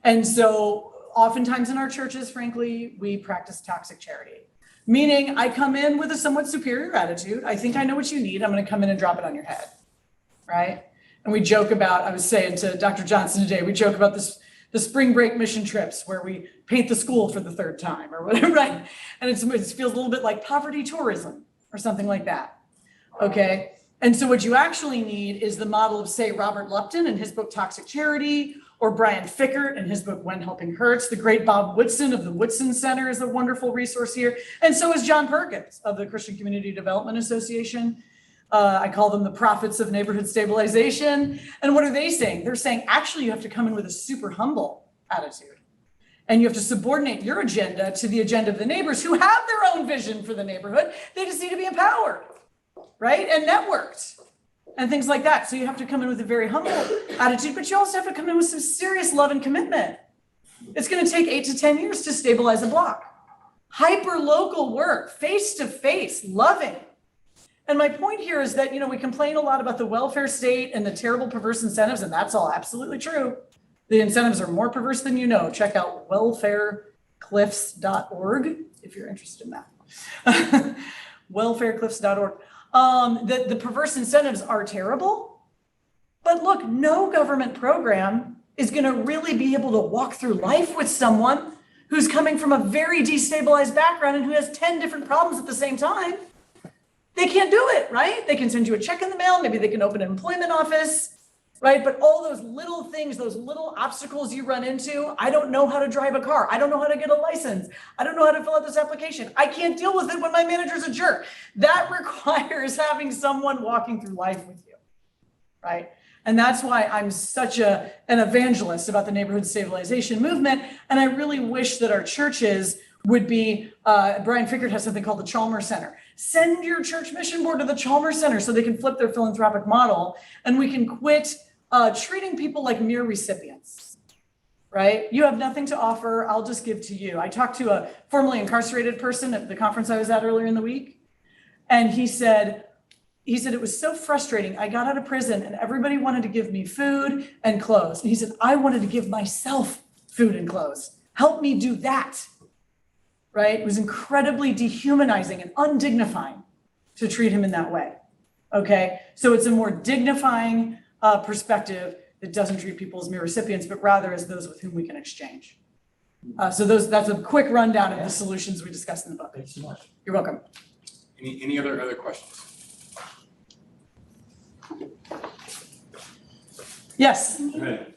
And so oftentimes in our churches, frankly, we practice toxic charity, meaning I come in with a somewhat superior attitude. I think I know what you need. I'm going to come in and drop it on your head, right? And we joke about, I was saying to Dr. Johnson today, we joke about the spring break mission trips where we paint the school for the third time or whatever, right? And it feels a little bit like poverty tourism or something like that, okay? And so what you actually need is the model of, say, Robert Lupton in his book, Toxic Charity, or Brian Fickert in his book, When Helping Hurts. The great Bob Woodson of the Woodson Center is a wonderful resource here. And so is John Perkins of the Christian Community Development Association. I call them the prophets of neighborhood stabilization. And what are they saying? They're saying, actually, you have to come in with a super humble attitude. And you have to subordinate your agenda to the agenda of the neighbors who have their own vision for the neighborhood. They just need to be empowered, right? And networked and things like that. So you have to come in with a very humble attitude, but you also have to come in with some serious love and commitment. It's going to take 8 to 10 years to stabilize a block. Hyper-local work, face-to-face, loving. And my point here is that, we complain a lot about the welfare state and the terrible perverse incentives, and that's all absolutely true. The incentives are more perverse than you know. Check out welfarecliffs.org if you're interested in that. welfarecliffs.org. The perverse incentives are terrible, but look, no government program is going to really be able to walk through life with someone who's coming from a very destabilized background and who has 10 different problems at the same time. They can't do it, right? They can send you a check in the mail. Maybe they can open an employment office, right? But all those little things, those little obstacles you run into, I don't know how to drive a car. I don't know how to get a license. I don't know how to fill out this application. I can't deal with it when my manager's a jerk. That requires having someone walking through life with you, right? And that's why I'm such an evangelist about the neighborhood stabilization movement. And I really wish that our churches would be, Brian Fickert has something called the Chalmers Center. Send your church mission board to the Chalmers Center so they can flip their philanthropic model and we can quit treating people like mere recipients, right? You have nothing to offer, I'll just give to you. I talked to a formerly incarcerated person at the conference I was at earlier in the week, and he said it was so frustrating. I got out of prison and everybody wanted to give me food and clothes. And he said, I wanted to give myself food and clothes. Help me do that. Right? It was incredibly dehumanizing and undignifying to treat him in that way. Okay? So it's a more dignifying perspective that doesn't treat people as mere recipients, but rather as those with whom we can exchange. So that's a quick rundown of the solutions we discussed in the book.
Thank you so much.
You're welcome.
Any other questions?
Yes.
Go ahead.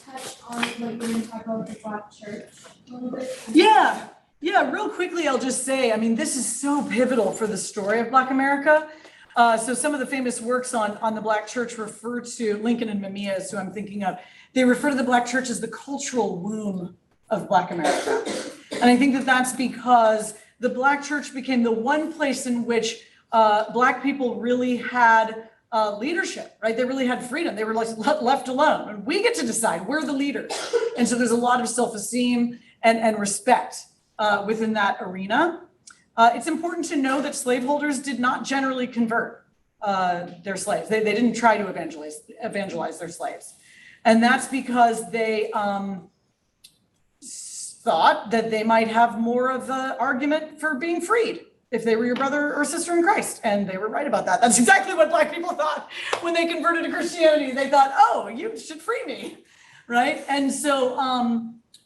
Touch on like when you talk about the Black church a little bit?
Yeah, real quickly, I'll just say, I mean, this is so pivotal for the story of Black America. So some of the famous works on the Black church refer to Lincoln and Mamiya, is who I'm thinking of. They refer to the Black church as the cultural womb of Black America. And I think that that's because the Black church became the one place in which Black people really had leadership, right? They really had freedom. They were left alone. And we get to decide, we're the leaders. And so there's a lot of self-esteem and respect within that arena. It's important to know that slaveholders did not generally convert their slaves. They didn't try to evangelize their slaves. And that's because they thought that they might have more of an argument for being freed if they were your brother or sister in Christ. And they were right about that. That's exactly what Black people thought when they converted to Christianity. They thought, oh, you should free me, right? And so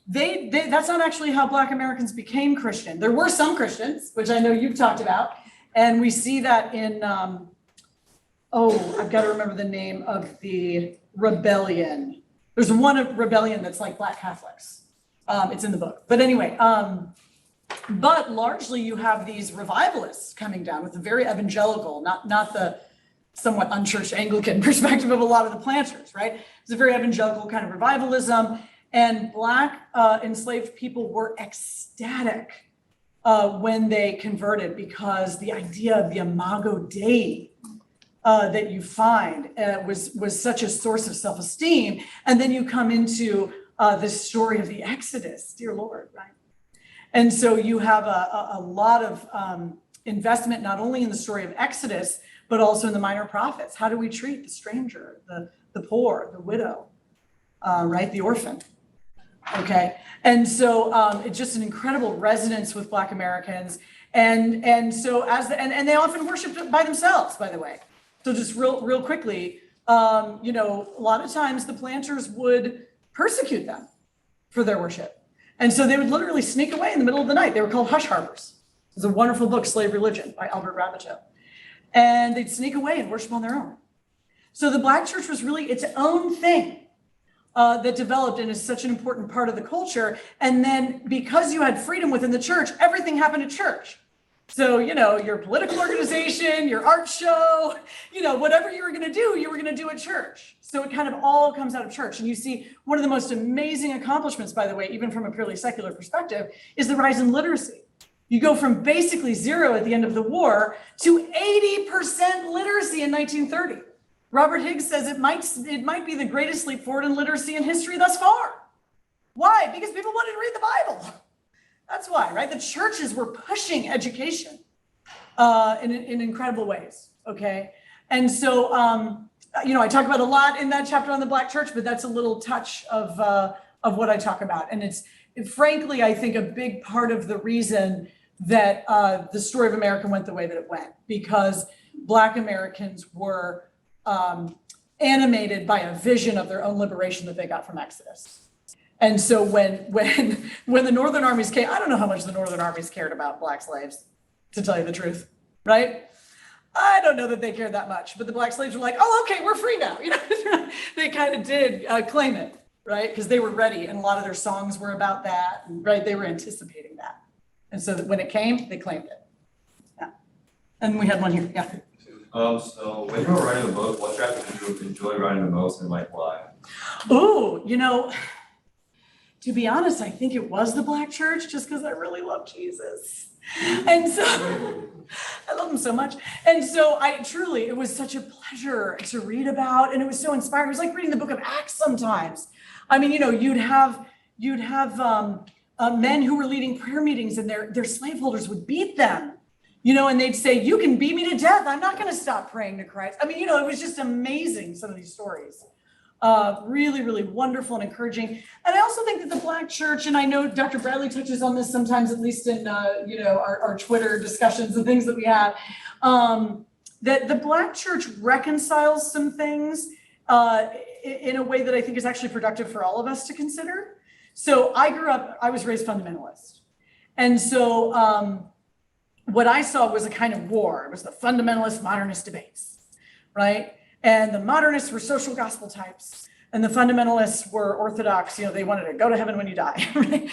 that's not actually how Black Americans became Christian. There were some Christians, which I know you've talked about. And we see that in, I've got to remember the name of the rebellion. There's one rebellion that's like Black Catholics. It's in the book. But anyway, but largely you have these revivalists coming down with a very evangelical, not the somewhat unchurched Anglican perspective of a lot of the planters, right? It's a very evangelical kind of revivalism. And Black enslaved people were ecstatic when they converted, because the idea of the imago Dei that you find was such a source of self-esteem. And then you come into this story of the Exodus, dear Lord, right? And so you have a lot of investment, not only in the story of Exodus, but also in the minor prophets. How do we treat the stranger, the poor, the widow, right? The orphan. Okay. And so it's just an incredible resonance with Black Americans. And so and they often worshiped by themselves, by the way. So just real quickly, a lot of times the planters would persecute them for their worship. And so they would literally sneak away in the middle of the night. They were called hush harbors. It's a wonderful book, Slave Religion by Albert Rabbitoe. And they'd sneak away and worship on their own. So the Black church was really its own thing that developed and is such an important part of the culture. And then because you had freedom within the church, everything happened at church. So, your political organization, your art show, whatever you were going to do at church. So it kind of all comes out of church. And you see one of the most amazing accomplishments, by the way, even from a purely secular perspective, is the rise in literacy. You go from basically zero at the end of the war to 80% literacy in 1930. Robert Higgs says it might be the greatest leap forward in literacy in history thus far. Why? Because people wanted to read the Bible. That's why, right? The churches were pushing education in incredible ways, okay? And so, I talk about a lot in that chapter on the Black church, but that's a little touch of what I talk about. And it's frankly, I think, a big part of the reason that the story of America went the way that it went, because Black Americans were animated by a vision of their own liberation that they got from Exodus. And so when the Northern armies came, I don't know how much the Northern armies cared about Black slaves, to tell you the truth, right? I don't know that they cared that much, but the Black slaves were like, oh, okay, we're free now. They kind of did claim it, right? Because they were ready, and a lot of their songs were about that, right? They were anticipating that. And so when it came, they claimed it. Yeah. And we had one here, yeah.
So when you were writing the book, what chapter did you enjoy writing the most, and why?
Ooh, to be honest, I think it was the Black church, just because I really love Jesus. And so I love him so much. And so it was such a pleasure to read about, and it was so inspiring. It was like reading the book of Acts sometimes. I mean, you'd have men who were leading prayer meetings, and their slaveholders would beat them, and they'd say, you can beat me to death. I'm not going to stop praying to Christ. I mean, it was just amazing, some of these stories. Really, really wonderful and encouraging. And I also think that the Black church, and I know Dr. Bradley touches on this sometimes, at least in, our Twitter discussions and things that we have, that the Black church reconciles some things in a way that I think is actually productive for all of us to consider. So I was raised fundamentalist. And so what I saw was a kind of war. It was the fundamentalist modernist debates, right? And the modernists were social gospel types, and the fundamentalists were orthodox. They wanted to go to heaven when you die, right?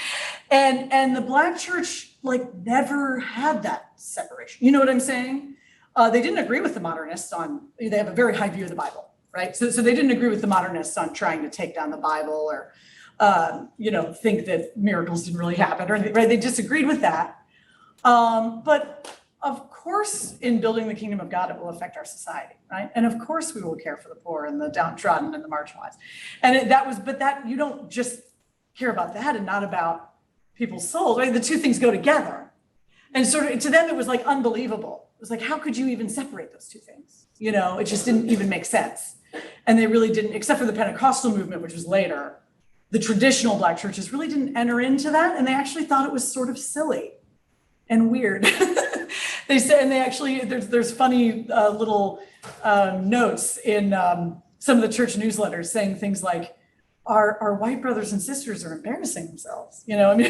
And the Black church never had that separation. You know what I'm saying? They didn't agree with the modernists they have a very high view of the Bible, right? So they didn't agree with the modernists on trying to take down the Bible or, think that miracles didn't really happen or anything, right? They disagreed with that. But of course, in building the kingdom of God, it will affect our society, right? And of course, we will care for the poor and the downtrodden and the marginalized. And but you don't just care about that and not about people's souls, right? The two things go together. And sort of to them, it was unbelievable. It was how could you even separate those two things? It just didn't even make sense. And they really didn't, except for the Pentecostal movement, which was later. The traditional Black churches really didn't enter into that, and they actually thought it was sort of silly and weird. They said, and they actually, there's funny little notes in some of the church newsletters saying things like, our white brothers and sisters are embarrassing themselves. What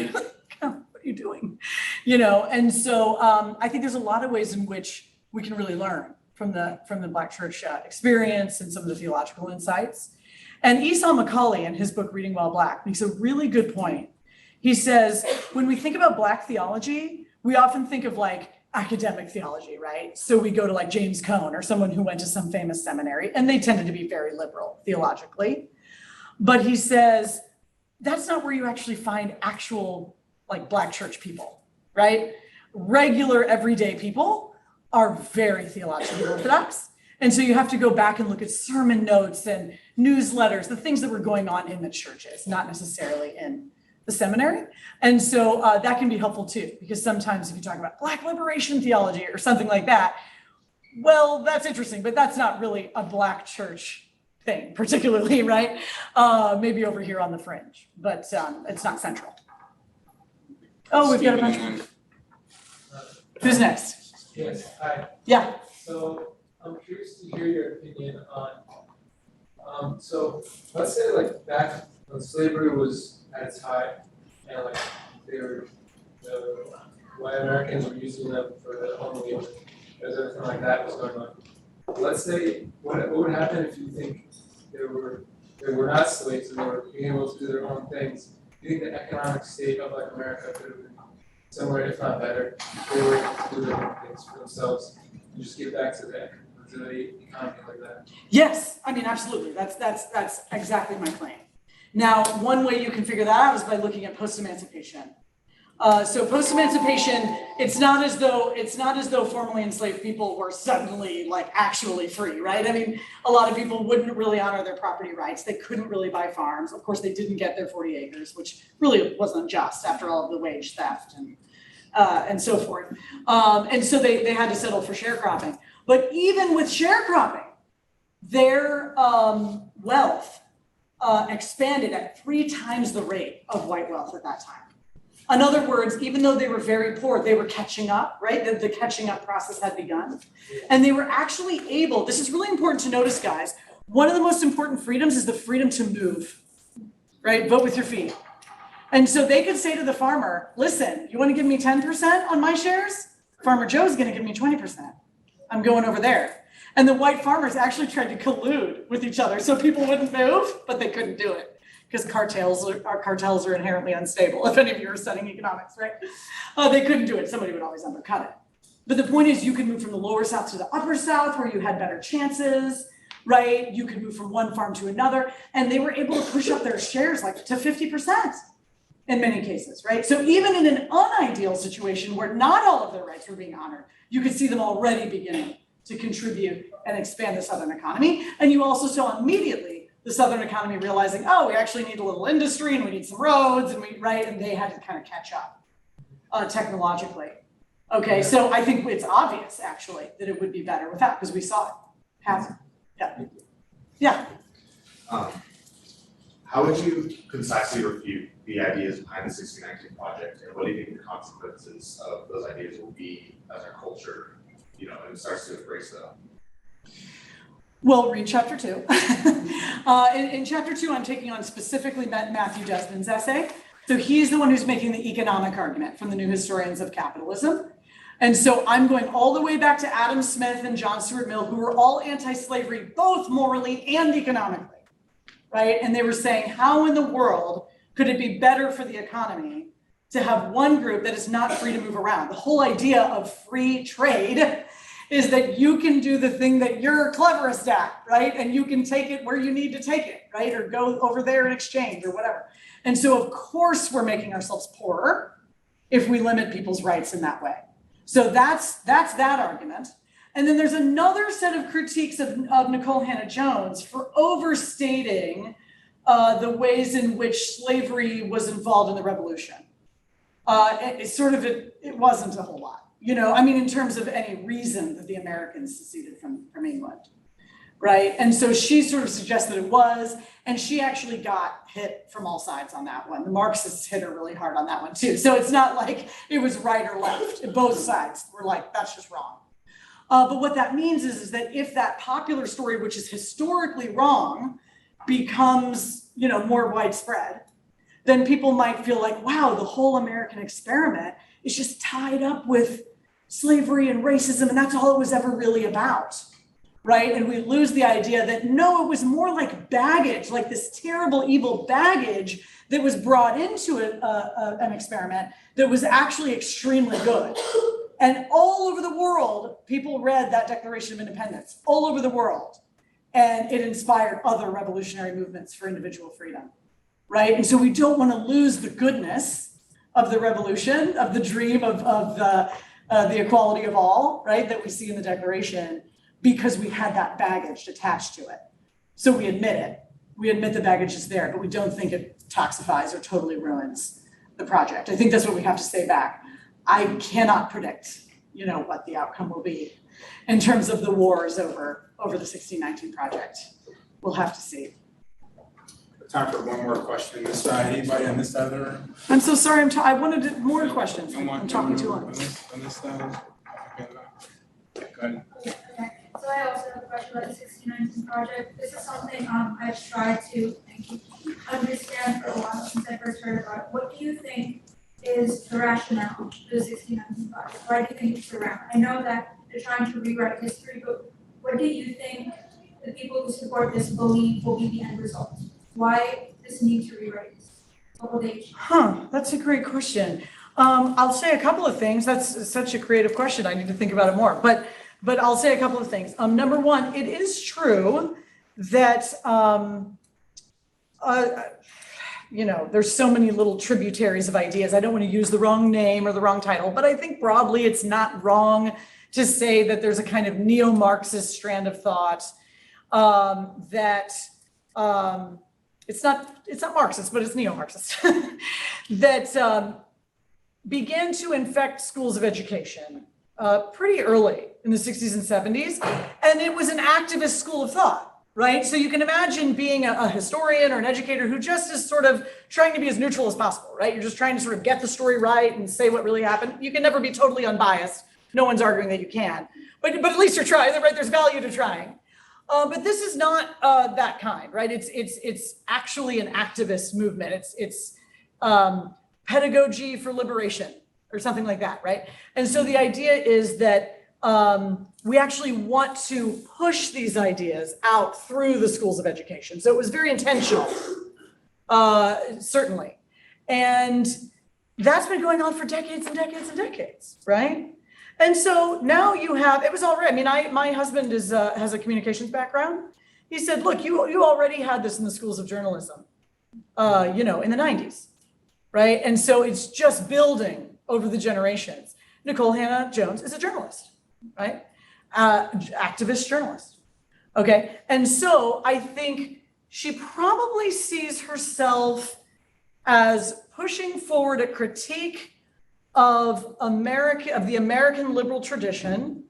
are you doing? And so I think there's a lot of ways in which we can really learn from the Black church experience and some of the theological insights. And Esau McCaulley, in his book, Reading While Black, makes a really good point. He says, when we think about Black theology, we often think of academic theology, right? So we go to James Cone or someone who went to some famous seminary, and they tended to be very liberal theologically. But he says, that's not where you actually find actual Black church people, right? Regular everyday people are very theologically orthodox. And so you have to go back and look at sermon notes and newsletters, the things that were going on in the churches, not necessarily in the seminary. And so that can be helpful too, because sometimes if you talk about Black liberation theology or something like that, well, that's interesting, but that's not really a Black church thing, particularly, right? Maybe over here on the fringe, but it's not central. Oh, we've got a bunch. Who's next?
Yes, hi.
Yeah.
So I'm curious to hear your opinion on, so let's say back when slavery was at its height and the white Americans were using them for the only as everything like that was going on. Let's say what would happen if you think they were not slaves and they were being able to do their own things? Do you think the economic state of America could have been similar, if not better, if they were to do their own things for themselves and just get back to the economy like that?
Yes, absolutely. That's exactly my claim. Now, one way you can figure that out is by looking at post-emancipation. So post-emancipation, it's not as though formerly enslaved people were suddenly actually free, right? A lot of people wouldn't really honor their property rights. They couldn't really buy farms. Of course, they didn't get their 40 acres, which really wasn't just after all of the wage theft and so forth. And so they had to settle for sharecropping. But even with sharecropping, their wealth expanded at 3 times the rate of white wealth at that time. In other words, even though they were very poor, they were catching up, right? The catching up process had begun. And they were actually able, this is really important to notice, guys, one of the most important freedoms is the freedom to move, right? Vote with your feet. And so they could say to the farmer, listen, you want to give me 10% on my shares? Farmer Joe's going to give me 20%. I'm going over there. And the white farmers actually tried to collude with each other so people wouldn't move, but they couldn't do it because cartels are inherently unstable. If any of you are studying economics, right? They couldn't do it. Somebody would always undercut it. But the point is you could move from the lower South to the upper South where you had better chances, right? You could move from one farm to another. And they were able to push up their shares to 50% in many cases, right? So even in an unideal situation where not all of their rights were being honored, you could see them already beginning to contribute and expand the Southern economy. And you also saw immediately the Southern economy realizing, oh, we actually need a little industry and we need some roads and and they had to kind of catch up technologically. Okay, so I think it's obvious actually that it would be better with that because we saw it happen. Yeah.
How would you concisely refute the ideas behind the 1619 Project, and what do you think the consequences of those ideas will be as our culture, and starts to embrace them?
Well, read chapter 2. In chapter 2, I'm taking on specifically Matthew Desmond's essay, So he's the one who's making the economic argument from the New Historians of Capitalism. And so I'm going all the way back to Adam Smith and John Stuart Mill, who were all anti-slavery, both morally and economically, right? And they were saying, how in the world could it be better for the economy to have one group that is not free to move around? The whole idea of free trade is that you can do the thing that you're cleverest at, right? And you can take it where you need to take it, right? Or go over there and exchange or whatever. And so of course we're making ourselves poorer if we limit people's rights in that way. So that's that argument. And then there's another set of critiques of Nicole Hannah-Jones for overstating the ways in which slavery was involved in the revolution. It wasn't a whole lot. I mean, in terms of any reason that the Americans seceded from England, right? And so she sort of suggests that it was, and she actually got hit from all sides on that one. The Marxists hit her really hard on that one too. So it's not like it was right or left. Both sides were like, that's just wrong. But what that means is that if that popular story, which is historically wrong, becomes, more widespread, then people might feel like, wow, the whole American experiment is just tied up with slavery and racism, and that's all it was ever really about, right? And we lose the idea that no, it was more like baggage, like this terrible, evil baggage that was brought into an experiment that was actually extremely good. And all over the world, people read that Declaration of Independence, all over the world. And it inspired other revolutionary movements for individual freedom, right? And so we don't want to lose the goodness of the revolution, of the dream of the equality of all, right, that we see in the Declaration, because we had that baggage attached to it. So we admit it. We admit the baggage is there, but we don't think it toxifies or totally ruins the project. I think that's what we have to say back. I cannot predict, what the outcome will be in terms of the wars over the 1619 project. We'll have to see.
Time for one more question this side. Anybody on this side of the room?
I'm so sorry. I wanted more questions. I'm talking too long.
On this side? Okay, go ahead.
Okay, so I also have a question about the 1619 project. This is something I've tried to understand for a while since I first heard about it. What do you think is the rationale for the 1619 project? Why do you think it's around? I know that they're trying to rewrite history, but what do you think the people who support this believe will be the end result? Why this need to rewrite this? What will they achieve?
That's a great question. I'll say a couple of things. That's such a creative question. I need to think about it more. But I'll say a couple of things. Number one, it is true that there's so many little tributaries of ideas. I don't want to use the wrong name or the wrong title, but I think broadly it's not wrong to say that there's a kind of neo-Marxist strand of thought that it's not Marxist, but it's neo-Marxist that began to infect schools of education pretty early in the 60s and 70s. And it was an activist school of thought, right? So you can imagine being a historian or an educator who just is sort of trying to be as neutral as possible, right? You're just trying to sort of get the story right and say what really happened. You can never be totally unbiased. No one's arguing that you can, but at least you're trying, right? There's value to trying. But this is not that kind, right? It's actually an activist movement. It's pedagogy for liberation or something like that, right? And so the idea is that we actually want to push these ideas out through the schools of education. So it was very intentional, certainly. And that's been going on for decades and decades and decades, right? And so now you have, it was already, my husband has a communications background. He said, look, you already had this in the schools of journalism, in the 90s, right? And so it's just building over the generations. Nicole Hannah-Jones is a journalist, right? Activist journalist, okay? And so I think she probably sees herself as pushing forward a critique of the American liberal tradition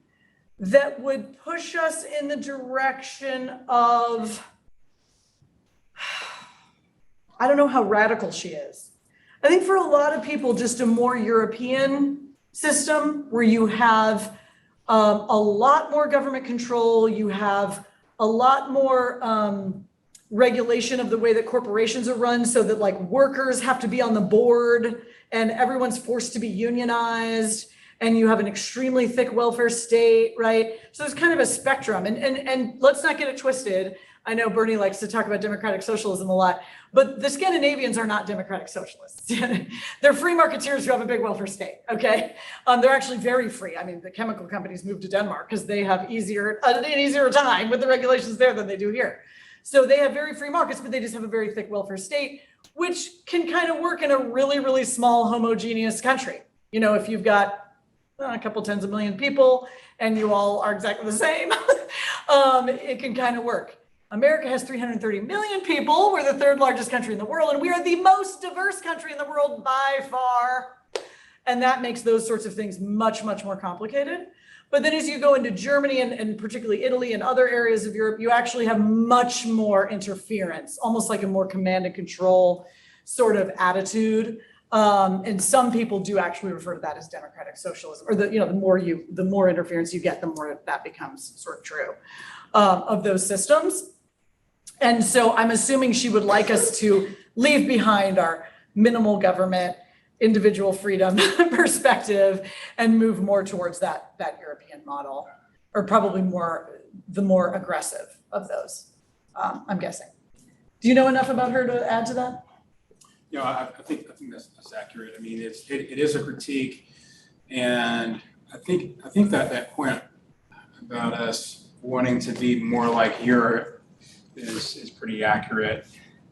that would push us in the direction of, I don't know how radical she is. I think for a lot of people, just a more European system where you have a lot more government control, you have a lot more regulation of the way that corporations are run so that like workers have to be on the board and everyone's forced to be unionized and you have an extremely thick welfare state, right? So there's kind of a spectrum and let's not get it twisted. I know Bernie likes to talk about democratic socialism a lot, but the Scandinavians are not democratic socialists. They're free marketeers who have a big welfare state, okay? They're actually very free. I mean, the chemical companies moved to Denmark because they have an easier time with the regulations there than they do here. So they have very free markets, but they just have a very thick welfare state, which can kind of work in a really, really small homogeneous country. You know, if you've got a couple tens of million people and you all are exactly the same, it can kind of work. America has 330 million people. We're the third largest country in the world, and we are the most diverse country in the world by far. And that makes those sorts of things much, much more complicated. But then as you go into Germany and particularly Italy and other areas of Europe, you actually have much more interference, almost like a more command and control sort of attitude. And some people do actually refer to that as democratic socialism, or the more interference you get, the more that becomes sort of true of those systems. And so I'm assuming she would like us to leave behind our minimal government, individual freedom perspective and move more towards that European model, or probably the more aggressive of those, I'm guessing. Do you know enough about her to add to that?
You know, I think that's accurate. I mean, it is a critique, and I think that point about us wanting to be more like Europe is pretty accurate.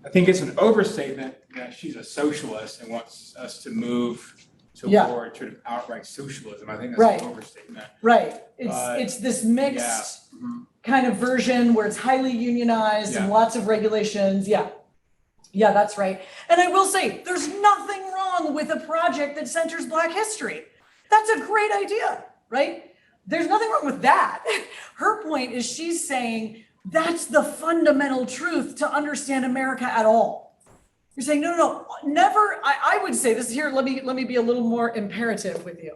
I think it's an overstatement that she's a socialist and wants us to move toward sort of outright socialism. I think that's an overstatement.
Right. It's this mixed kind of version where it's highly unionized and lots of regulations. Yeah, that's right. And I will say, there's nothing wrong with a project that centers Black history. That's a great idea, right? There's nothing wrong with that. Her point is she's saying that's the fundamental truth to understand America at all. You're saying, no, never, I would say this here, let me be a little more imperative with you.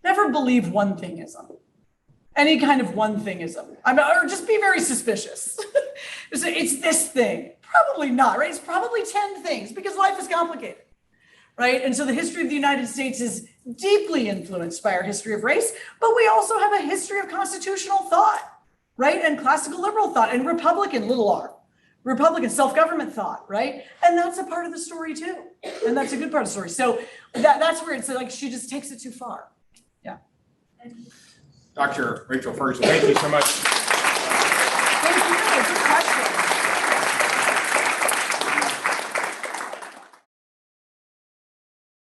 Never believe one thingism. Any kind of one thingism. Or just be very suspicious. It's this thing. Probably not, right? It's probably 10 things because life is complicated, right? And so the history of the United States is deeply influenced by our history of race, but we also have a history of constitutional thought, right? And classical liberal thought and Republican, little r, Republican self-government thought, right? And that's a part of the story too. And that's a good part of the story. So that's where it's like, she just takes it too far. Yeah.
Dr. Rachel Ferguson, thank you so much.